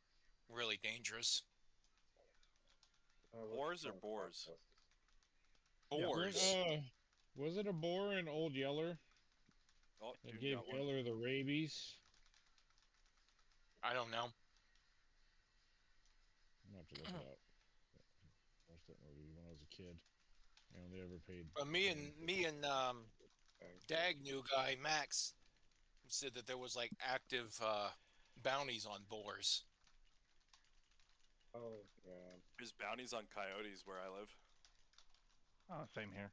really dangerous. Boars What's or on boars? Yeah, Boars. Was it a boar in Old Yeller Oh, that dude gave got one. Yeller the rabies? I don't know. I'm gonna have to look it up. I watched that movie when I was a kid. I only ever paid. But me and Dag new guy Max said that there was like active bounties on boars. Oh, yeah. There's bounties on coyotes where I live. Oh, same here.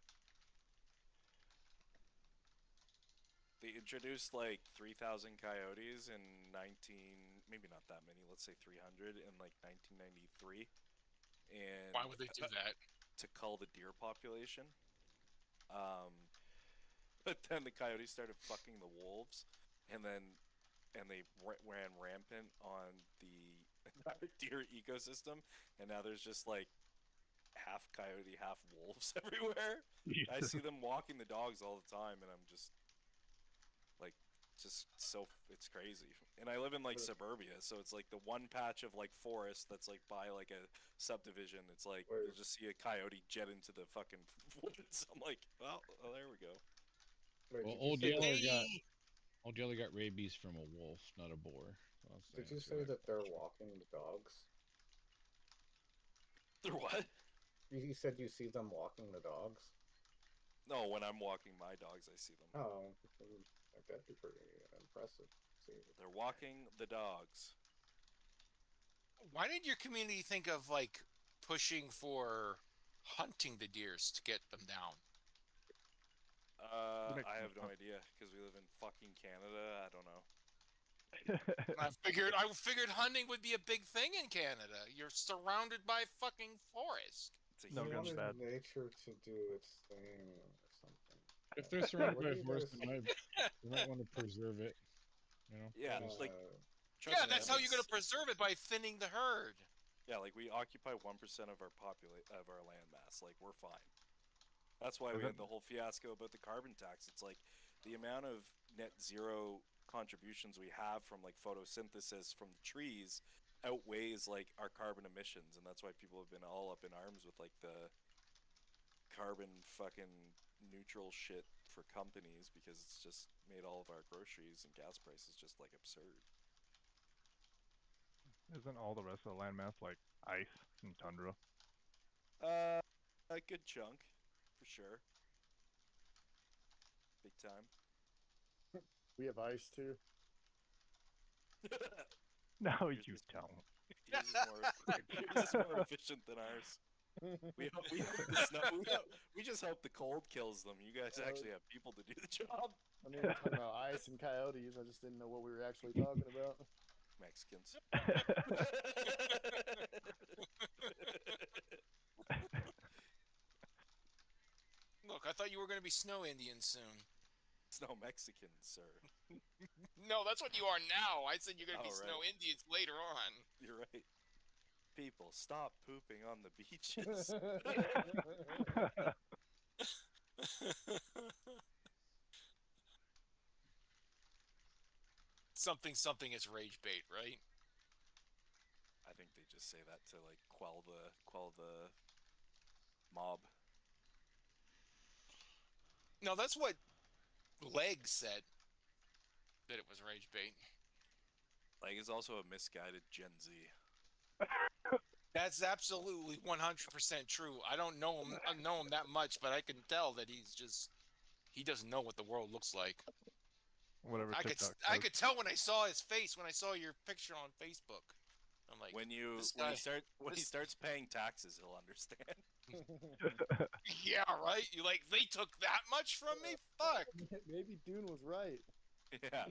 They introduced like 3,000 coyotes in maybe not that many, let's say 300 in like 1993. And Why would they do that? to cull the deer population. But then the coyotes started fucking the wolves, and they ran rampant on the deer ecosystem, and now there's just like half coyote, half wolves everywhere. I see them walking the dogs all the time, and I'm just like, it's crazy. And I live in like suburbia, so it's like the one patch of like forest that's like by like a subdivision. It's like you'll just see a coyote jet into the fucking woods. I'm like, well, there we go. Wait, Well, did Old Yeller got rabies from a wolf, not a boar. So that's the Did you answer say to that they're walking the dogs? They're what? You said you see them walking the dogs? No, when I'm walking my dogs, I see them. Oh, that'd be pretty impressive. See, They're walking the dogs. Why did your community think of like pushing for hunting the deers to get them down? I have no idea because we live in fucking Canada. I don't know. I figured hunting would be a big thing in Canada. You're surrounded by fucking forest. It's a No you guns wanted bad. nature to do its thing or something. If they're surrounded What by do you forest, guys- they might want to preserve it. You know? Yeah, Just- like Yeah, trust me, that's how you're gonna preserve it, by thinning the herd. Yeah, like we occupy 1% of our land mass. Like we're fine. That's why we had the whole fiasco about the carbon tax. It's like the amount of net zero contributions we have from like photosynthesis from the trees outweighs like our carbon emissions, and that's why people have been all up in arms with like the carbon fucking neutral shit for companies, because it's just made all of our groceries and gas prices just like absurd. Isn't all the rest of the landmass like ice and tundra? A good chunk, for sure. Big time. We have ice too. No, Yours you is- don't. Yours is more efficient than ours. We hope the snow. We just hope the cold kills them. You guys actually have people to do the job. I mean, we're talking about ice and coyotes. I just didn't know what we were actually talking about. Mexicans. Look, I thought you were gonna be snow Indians soon. Snow Mexicans, sir. No, that's what you are now. I said you're gonna be Oh, snow right. Indians later on. You're right. People, stop pooping on the beaches. Something is rage bait, right? I think they just say that to like quell the mob. No, that's what Leg said. That it was rage bait. Like, it's also a misguided Gen Z. That's absolutely 100% true. I don't know him that much, but I can tell that he doesn't know what the world looks like. Whatever I TikTok I could tell when I saw his face when I saw your picture on Facebook. I'm like, When this he guy- starts paying taxes, he'll understand. says. yeah, right. You like they took that much from me? Fuck. Maybe Dune was right. Yeah,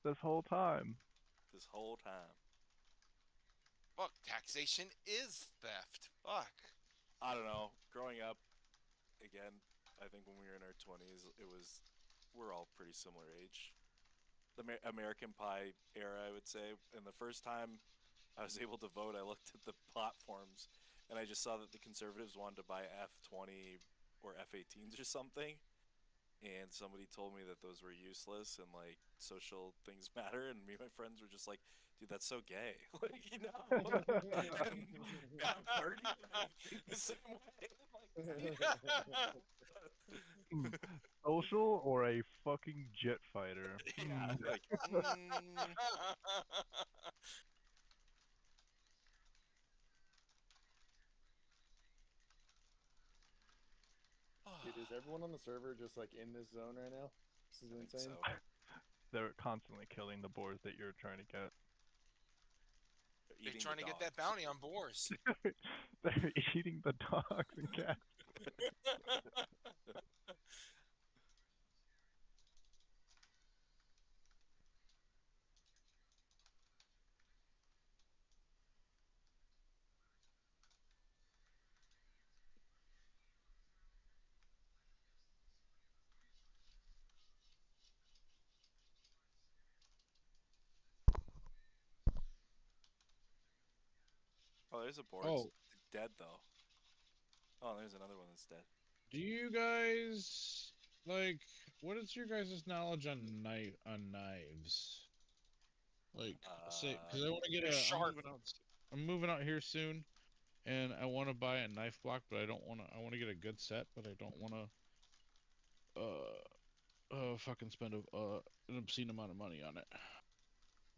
This whole time. this whole time. Fuck. Taxation is theft. Fuck. I don't know. Growing up, again, I think when we were in our 20s, we're all pretty similar age. The American Pie era, I would say. And the first time I was able to vote, I looked at the platforms and I just saw that the conservatives wanted to buy F-20 or F-18s or something. And somebody told me that those were useless and like social things matter. And me and my friends were just like, dude, that's so gay. Like, you know? And I'm already the same way. Like, Social or a fucking jet fighter? yeah, like, Dude, is everyone on the server just like in this zone right now? This is I think insane. so. They're constantly killing the boars that you're trying to get. They're Eating trying the to get that dogs. bounty on boars. They're eating the dogs and cats. Oh, there's a board. Oh, It's dead though. Oh, there's another one that's dead. do you guys like? What is your guys' knowledge on knives? Like, say, because I want to get They're a. sharp. I'm moving out here soon, and I want to buy a knife block, but I don't want to. I want to get a good set, but I don't want to. Fucking spend an obscene amount of money on it.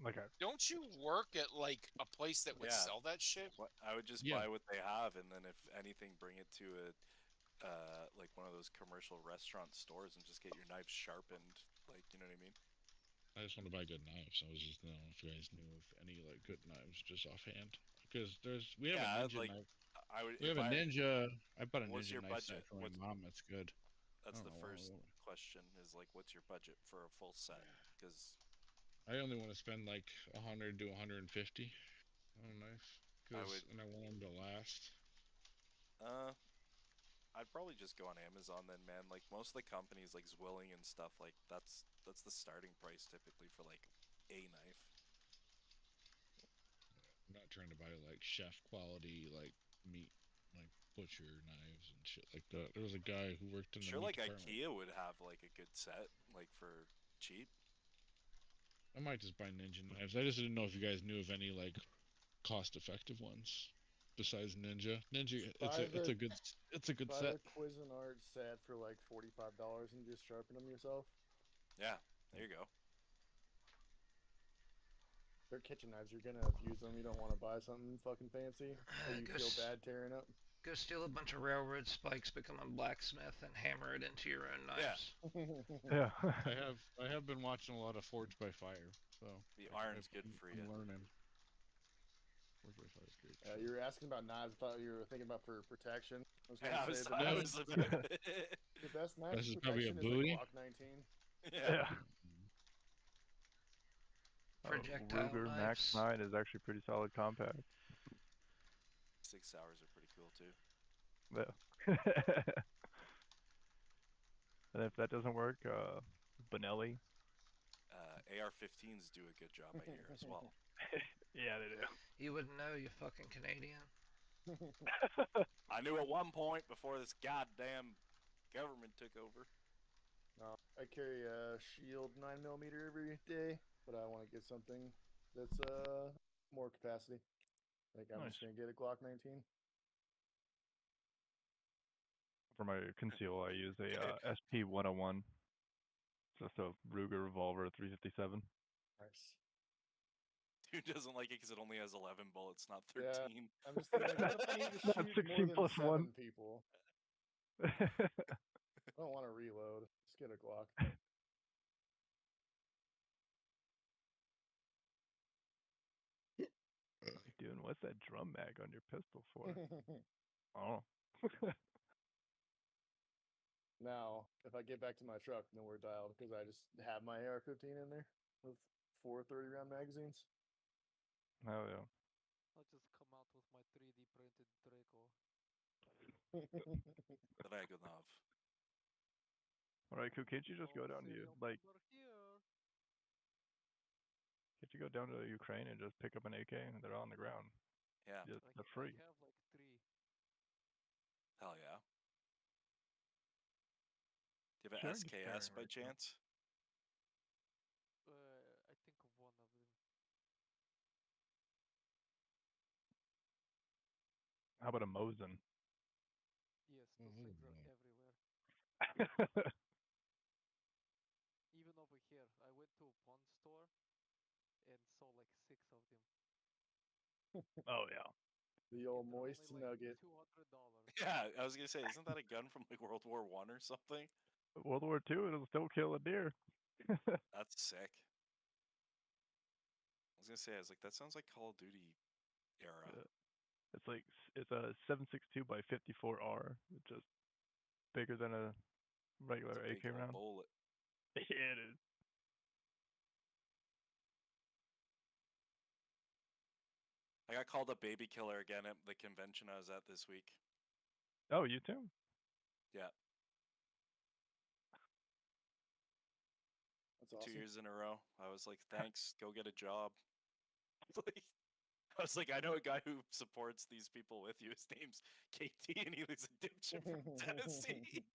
Like a Don't you work at like a place that would Yeah. sell that shit? What I would just Yeah. buy what they have, and then if anything, bring it to a like one of those commercial restaurant stores and just get your knives sharpened. Like, you know what I mean? I just want to buy good knives. I was just know if you guys knew of any like good knives just offhand. Because we have Yeah, a ninja like knife. I would. We If have a I ninja. I bought a What's ninja your knife budget? set for my What's mom. That's good. That's I the don't know. first question. Is like, what's your budget for a full set? Because I only want to spend like 100 to 150 on a knife. would- And I want them to last. I'd probably just go on Amazon then, man. Like most of the companies, like Zwilling and stuff, like that's the starting price typically for like a knife. I'm not trying to buy like chef quality like meat, like butcher knives and shit like that. There was a guy who worked in the Sure, meat like department. IKEA would have like a good set, like for cheap. I might just buy ninja knives. I just didn't know if you guys knew of any like cost-effective ones besides Ninja. Ninja, it's a good Buy set. the Cuisinart set for like $45 and just sharpen them yourself. Yeah, there you go. They're kitchen knives. You're gonna abuse them. You don't want to buy something fucking fancy that you feel Guess- bad tearing up. Go steal a bunch of railroad spikes, become a blacksmith, and hammer it into your own knives. yeah. I have been watching a lot of Forged by Fire, so The iron's good for I'm you. learning. Forged by Fire is great. You were asking about knives. I thought you were thinking about for protection. I was gonna Yeah, say I was the best knife This is for probably a protection is the Bowie? Glock 19. yeah. Projectile Ruger Max knives. 9 is actually pretty solid compact. 6 hours are pretty cool too. Yeah. And if that doesn't work, Benelli. AR-15s do a good job, I hear, as well. Yeah, they do. You wouldn't know, you fucking Canadian. I knew at one point before this goddamn government took over. No, I carry a Shield 9mm every day, but I want to get something that's more capacity. I think I'm Nice. just gonna get a Glock 19. For my conceal, I use a SP-101. It's just a Ruger revolver 357. Nice. Dude doesn't like it because it only has 11 bullets, not Yeah. 13. I'm just thinking, like, what if I need to Not shoot 16 more than plus 7 one. people? I don't want to reload. Just get a Glock. Dude, what's that drum mag on your pistol for? Oh. Now, if I get back to my truck, then we're dialed because I just have my AR-15 in there with 4 30-round magazines. Hell yeah. I'll just come out with my 3D printed Draco. Dragunov. Alright, cool. Can't you just go Oh, down to, serial like, number here. can't you go down to Ukraine and just pick up an AK and they're on the ground? Yeah. They're free. I have like 3. Hell yeah. Do you have Sure, an just SKS carrying by right now. chance? I think of one of them. How about a Mosin? Yes, those things are everywhere. Even over here, I went to a pawn store and saw like 6 of them. Oh yeah. The And old they're moist only like nugget. $200. Yeah, I was gonna say, isn't that a gun from like World War One or something? World War II, it'll still kill a deer. That's sick. I was gonna say, I was like, that sounds like Call of Duty era. It's like it's a 7.62 by 54R. It's just bigger than a regular It's a big AK old round. bullet. Yeah, it is. I got called a baby killer again at the convention I was at this week. Oh, you too? Yeah, That's 2 awesome. years in a row. I was like, thanks, go get a job. Like, I was like, I know a guy who supports these people with you. His name's KT, and he lives in Dipshit from Tennessee.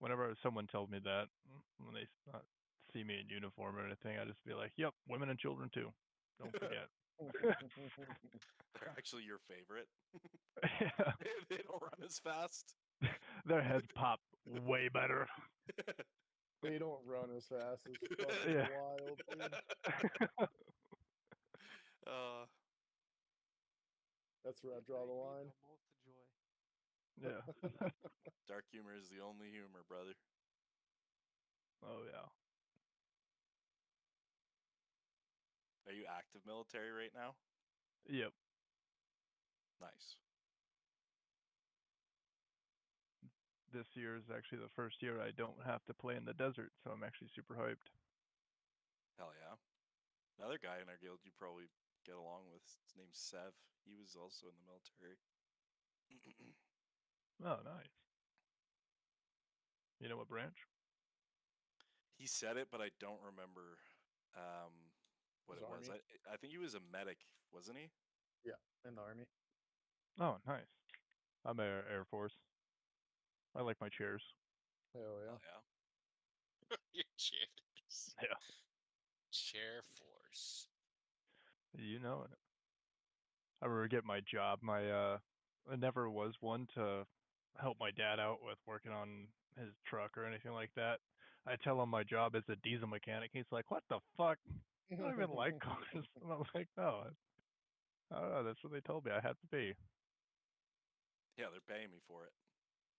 Whenever someone tells me that, when they see me in uniform or anything, I just be like, "Yep, women and children too. Don't forget." They're actually your favorite. Yeah. They don't run as fast. Their heads pop way better. They don't run as fast as fucking Yeah. wild, dude. That's where I draw the Bring me line. the most joy. Yeah. Dark humor is the only humor, brother. Oh yeah. Are you active military right now? Yep. Nice. This year is actually the first year I don't have to play in the desert, so I'm actually super hyped. Hell yeah. Another guy in our guild you probably get along with, his name's Sev. He was also in the military. Oh, nice. You know what branch? He said it, but I don't remember what His it was. army? I think he was a medic, wasn't he? Yeah, in the army. Oh, nice. I'm Air Force. I like my chairs. Hell yeah. Oh yeah. Your chairs. Yeah. Chair force. You know it. I remember getting my job. I never was one to help my dad out with working on his truck or anything like that. I tell him my job is a diesel mechanic. He's like, "What the fuck? I don't even like cars." And I'm like, "No, I don't know. That's what they told me I had to be." Yeah, they're paying me for it.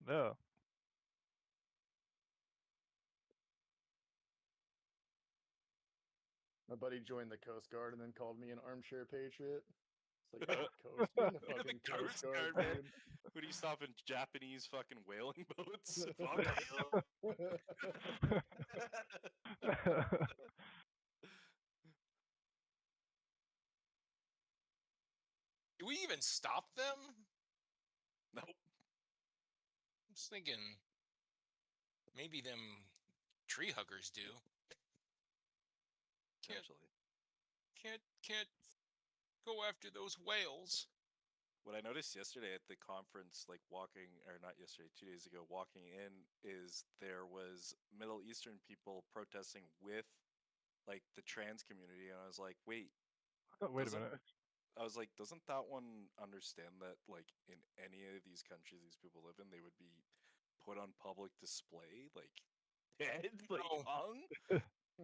Yeah. My buddy joined the Coast Guard and then called me an armchair patriot. It's like, Coast, you're in the fucking Coast Guard, man. dude. What are you stopping Japanese fucking whaling boats? Fuck you. Do we even stop them? Nope. was thinking maybe them tree huggers do. Can't Potentially. can't go after those whales. What I noticed yesterday at the conference, like walking, or not yesterday, 2 days ago, walking in, is there was Middle Eastern people protesting with like the trans community, and I was like, wait, Wait a doesn't- minute. I was like, doesn't that one understand that like in any of these countries these people live in, they would be put on public display, like dead, like No. hung?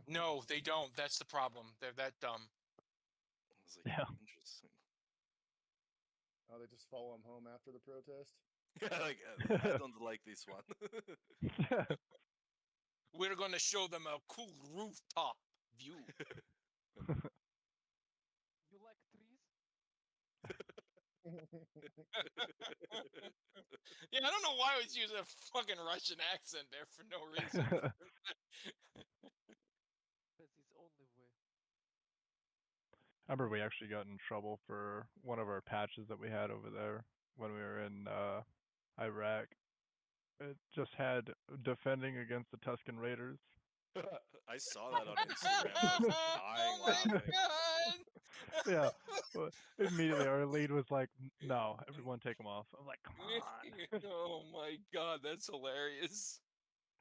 No, they don't. That's the problem. They're that dumb. I was like, Yeah. interesting. Oh, they just follow him home after the protest. Like, I don't like this one. We're gonna show them a cool rooftop view. You like trees? Yeah, I don't know why I was using a fucking Russian accent there for no reason. That's his only way. I remember we actually got in trouble for one of our patches that we had over there when we were in Iraq. It just had defending against the Tuscan Raiders. I saw that on Instagram. I was dying Oh my laughing. god! Yeah. Well, immediately our lead was like, "No, everyone take them off." I'm like, "Come on." Oh my god, that's hilarious.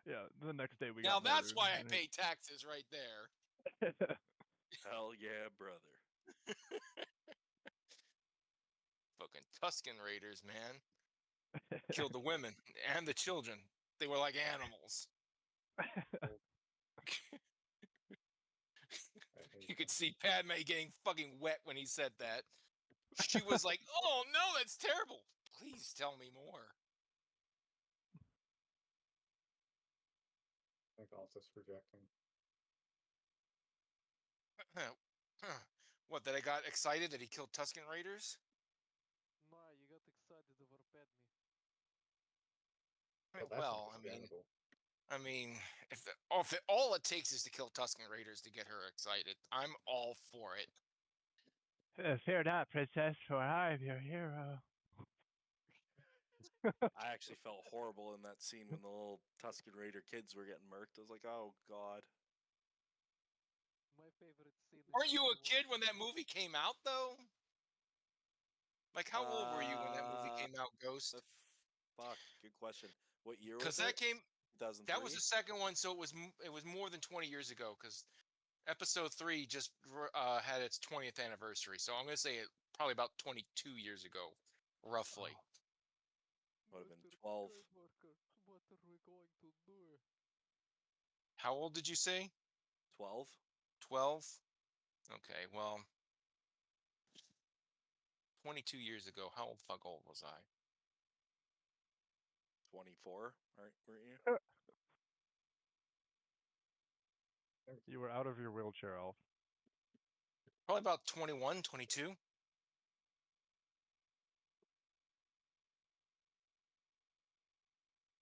Yeah. The next day we Now got that's murdered, why I and pay taxes right there. Hell yeah, brother. Fucking Tuscan Raiders, man. Killed the women and the children. They were like animals. You could see Padme getting fucking wet when he said that. She was like, "Oh no, that's terrible. Please tell me more." I think Altus projecting. What, that I got excited that he killed Tuscan Raiders? Nah, you got excited over Padme. That's Well, understandable. I mean, if all it takes is to kill Tuscan Raiders to get her excited, I'm all for it. Fear not, princess, for I am your hero. I actually felt horrible in that scene when the little Tuscan Raider kids were getting murked. I was like, oh god. My favorite scene. Weren't you a was kid when that movie came out, though? Like, how old were you when that movie came out, Ghost? Fuck, good question. What year Because was that it? came. 2003? That was the second one, so it was more than 20 years ago. Because Episode 3 just had its 20th anniversary, so I'm gonna say it probably about 22 years ago, roughly. Would have been Mr. 12. Skywalker, what are we going to do? How old did you say? 12? 12? Okay, well, 22 years ago. How fuck old was I? 24, right? Weren't you? You were out of your wheelchair, Elf. Probably about 21, 22.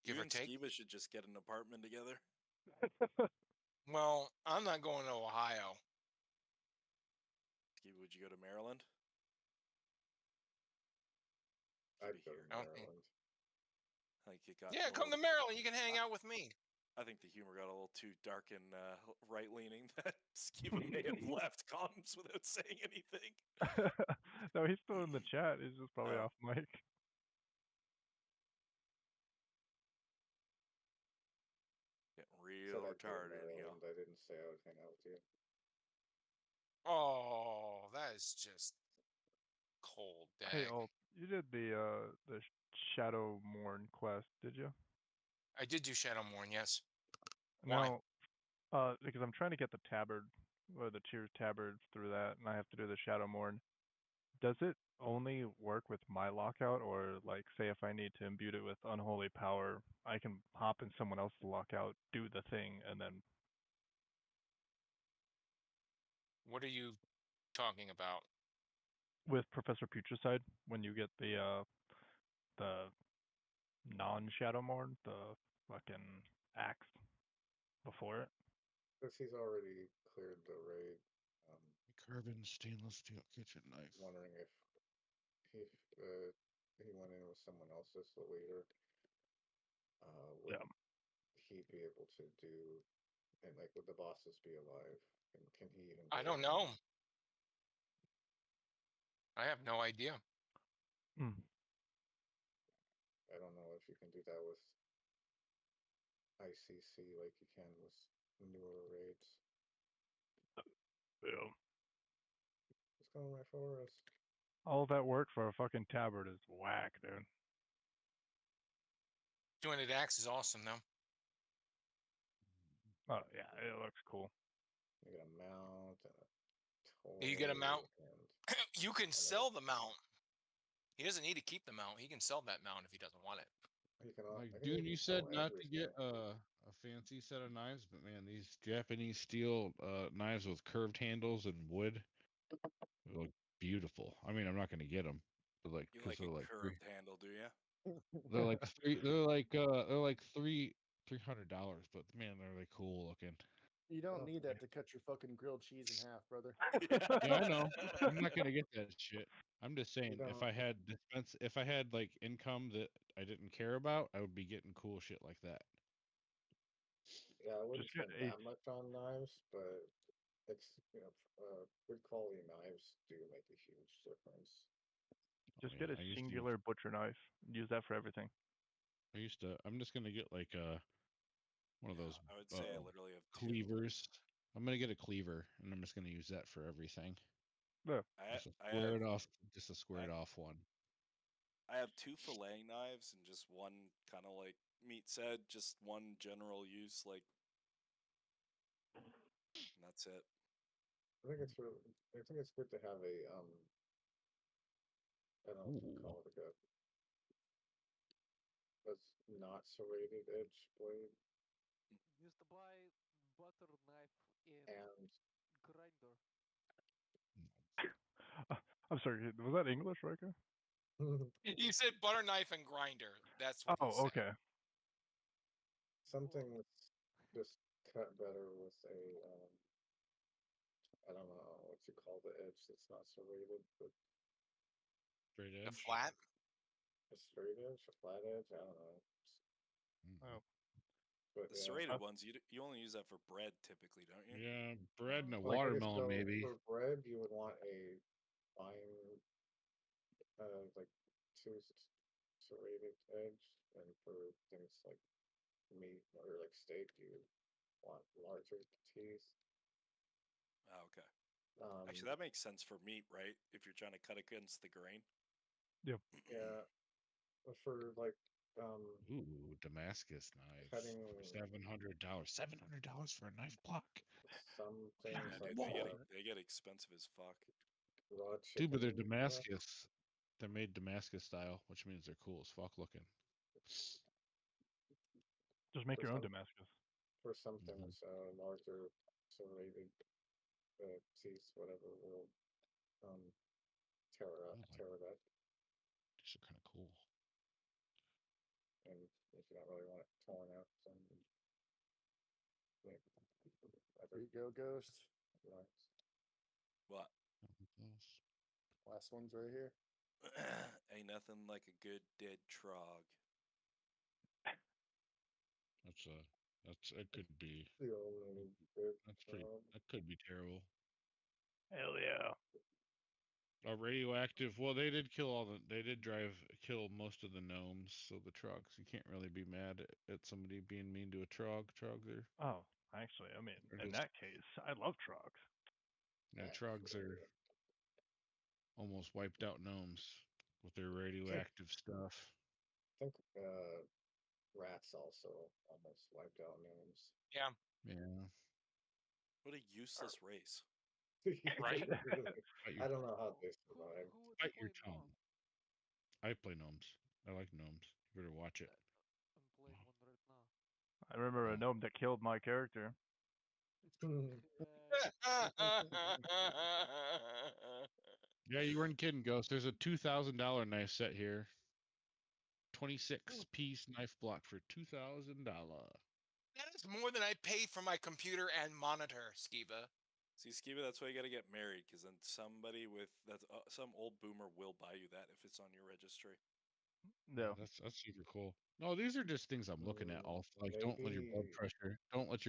Give You or and take. Skiba should just get an apartment together. Well, I'm not going to Ohio. Skiba, would you go to Maryland? I'd Skiba go here. to I don't think- Maryland. I think it got Yeah, a come to little- Maryland. You can hang out with me. I think the humor got a little too dark and right-leaning that Skiba may have left comms without saying anything. No, he's still in the chat. He's just probably Oh. off mic. Getting Said real I'd go to retarded. You know. Maryland. I didn't say I would hang out with you. Oh, that is just cold. Hey, Dang. Alt, you did the Shadow Morn quest, did you? I did do Shadowmourne, yes. Why? Now, because I'm trying to get the tabard or the tier tabard through that, and I have to do the Shadow Morn. Does it only work with my lockout, or like, say if I need to imbue it with unholy power, I can hop in someone else's lockout, do the thing, and then What are you talking about? with Professor Putricide, when you get the non-Shadow Morn, the fucking axe before it. Because he's already cleared the raid. Carbon stainless steel kitchen knife. Wondering if he went in with someone else as the leader. be able to do, and like would the bosses be alive? And can he even? I get don't them? know. I have no idea. Hmm. I don't know if you can do that with ICC like you can with newer raids. Yeah. Let's go in my forest. All that work for a fucking tabard is whack, dude. Jointed axe is awesome though. Oh yeah, it looks cool. You get a mount and a toy. You get a mount. And You can know. sell the mount. He doesn't need to keep the mount. He can sell that mount if he doesn't want it. you can, Like, I can dude, even you sell said not to get everything. a fancy set of knives, but man, these Japanese steel knives with curved handles and wood look beautiful. I mean, I'm not gonna get them, but like, You cause like a they're like curved handle, do you? they're like $300, but man, they're like cool looking. You don't Oh, need that to cut your fucking grilled cheese in half, brother. Yeah, I know. I'm not gonna get that shit. I'm just saying, if don't- I had if I had like income that I didn't care about, I would be getting cool shit like that. Yeah, I wouldn't Just get spend that much on knives, but it's good quality knives do make a huge difference. Just Oh, get a yeah, singular butcher knife. Use that for everything. I'm just gonna get like one of Yeah, those I would say I literally have two. cleavers. I'm gonna get a cleaver, and I'm just gonna use that for everything. Yeah. Just a I square have it off, just a squared off one. I have two filleting knives and just one kind of like Meat said, just one general use, like, and that's it. I think it's good to have a I don't know what you Ooh. call it, like a not serrated edge blade. Used to buy butter knife in And grinder. I'm sorry. Was that English, Riker? You said butter knife and grinder. That's what he Oh, said. okay. something that's just cut better with a I don't know what you call the edge that's not serrated, but Straight The edge. flat. a straight edge, a flat edge. I don't know. Oh. But The yeah, serrated ones, you only use that for bread typically, don't you? Yeah, bread and a like, okay, watermelon, so maybe. for bread, you would want a fine, like toothed serrated edge, and for things like meat or like steak, you want larger teeth. Oh, okay. Actually, that makes sense for meat, right? If you're trying to cut against the grain. Yep. Yeah, but for like Ooh, Damascus knives. cutting $700. $700 for a knife block. some Yeah, things dude, like they get expensive as fuck. raw Dude, chicken. but they're stuff. Damascus. They're made Damascus style, which means they're cool as fuck looking. Just make For your own some- Damascus. For some things, larger serrated teeth, whatever, will tear it up, These are kind of cool. and if you don't really want it torn up, then like There you go, Ghost. knives. What? Last one's right here. Ain't nothing like a good dead trog. It could be. The only good. That could be terrible. Hell yeah. Radioactive. Well, they did kill kill most of the gnomes, so the trogs. You can't really be mad at somebody being mean to a trog. Trogs are. Oh, actually, I mean, They're in just- that case, I love trogs. Yeah, trogs are almost wiped out gnomes with their radioactive stuff. I think rats also almost wiped out gnomes. Yeah. Yeah. What a useless race. Right? I don't know how they survived. Who would Bite play your tongue. Gnome? I play gnomes. I like gnomes. You better watch it. I'm playing one right now. I remember a Oh. gnome that killed my character. Yeah, you weren't kidding, Ghost. There's a $2,000 knife set here. 26-piece knife block for $2,000. That is more than I pay for my computer and monitor, Skiba. See, Skiba, that's why you got to get married, because then somebody with some old boomer will buy you that if it's on your registry. No. That's super cool. No, these are just things I'm looking at. All like, don't let your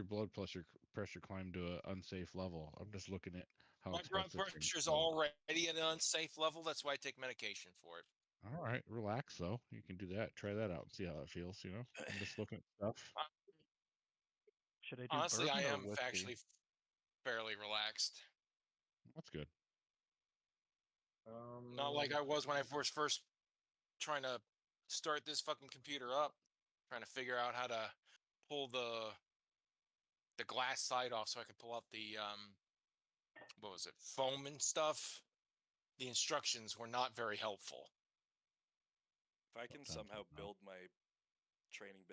blood pressure climb to an unsafe level. I'm just looking at how My blood expensive things pressure's are. already at an unsafe level. That's why I take medication for it. All right, relax though. You can do that. Try that out and see how it feels. You know, I'm just looking at stuff. Should I do Honestly, I bourbon or am whiskey? actually fairly relaxed. That's good. Not like I was when I was first trying to start this fucking computer up, trying to figure out how to pull the glass side off so I could pull out the what was it, foam and stuff. The instructions were not very helpful. If I can Sounds somehow good, no. build my training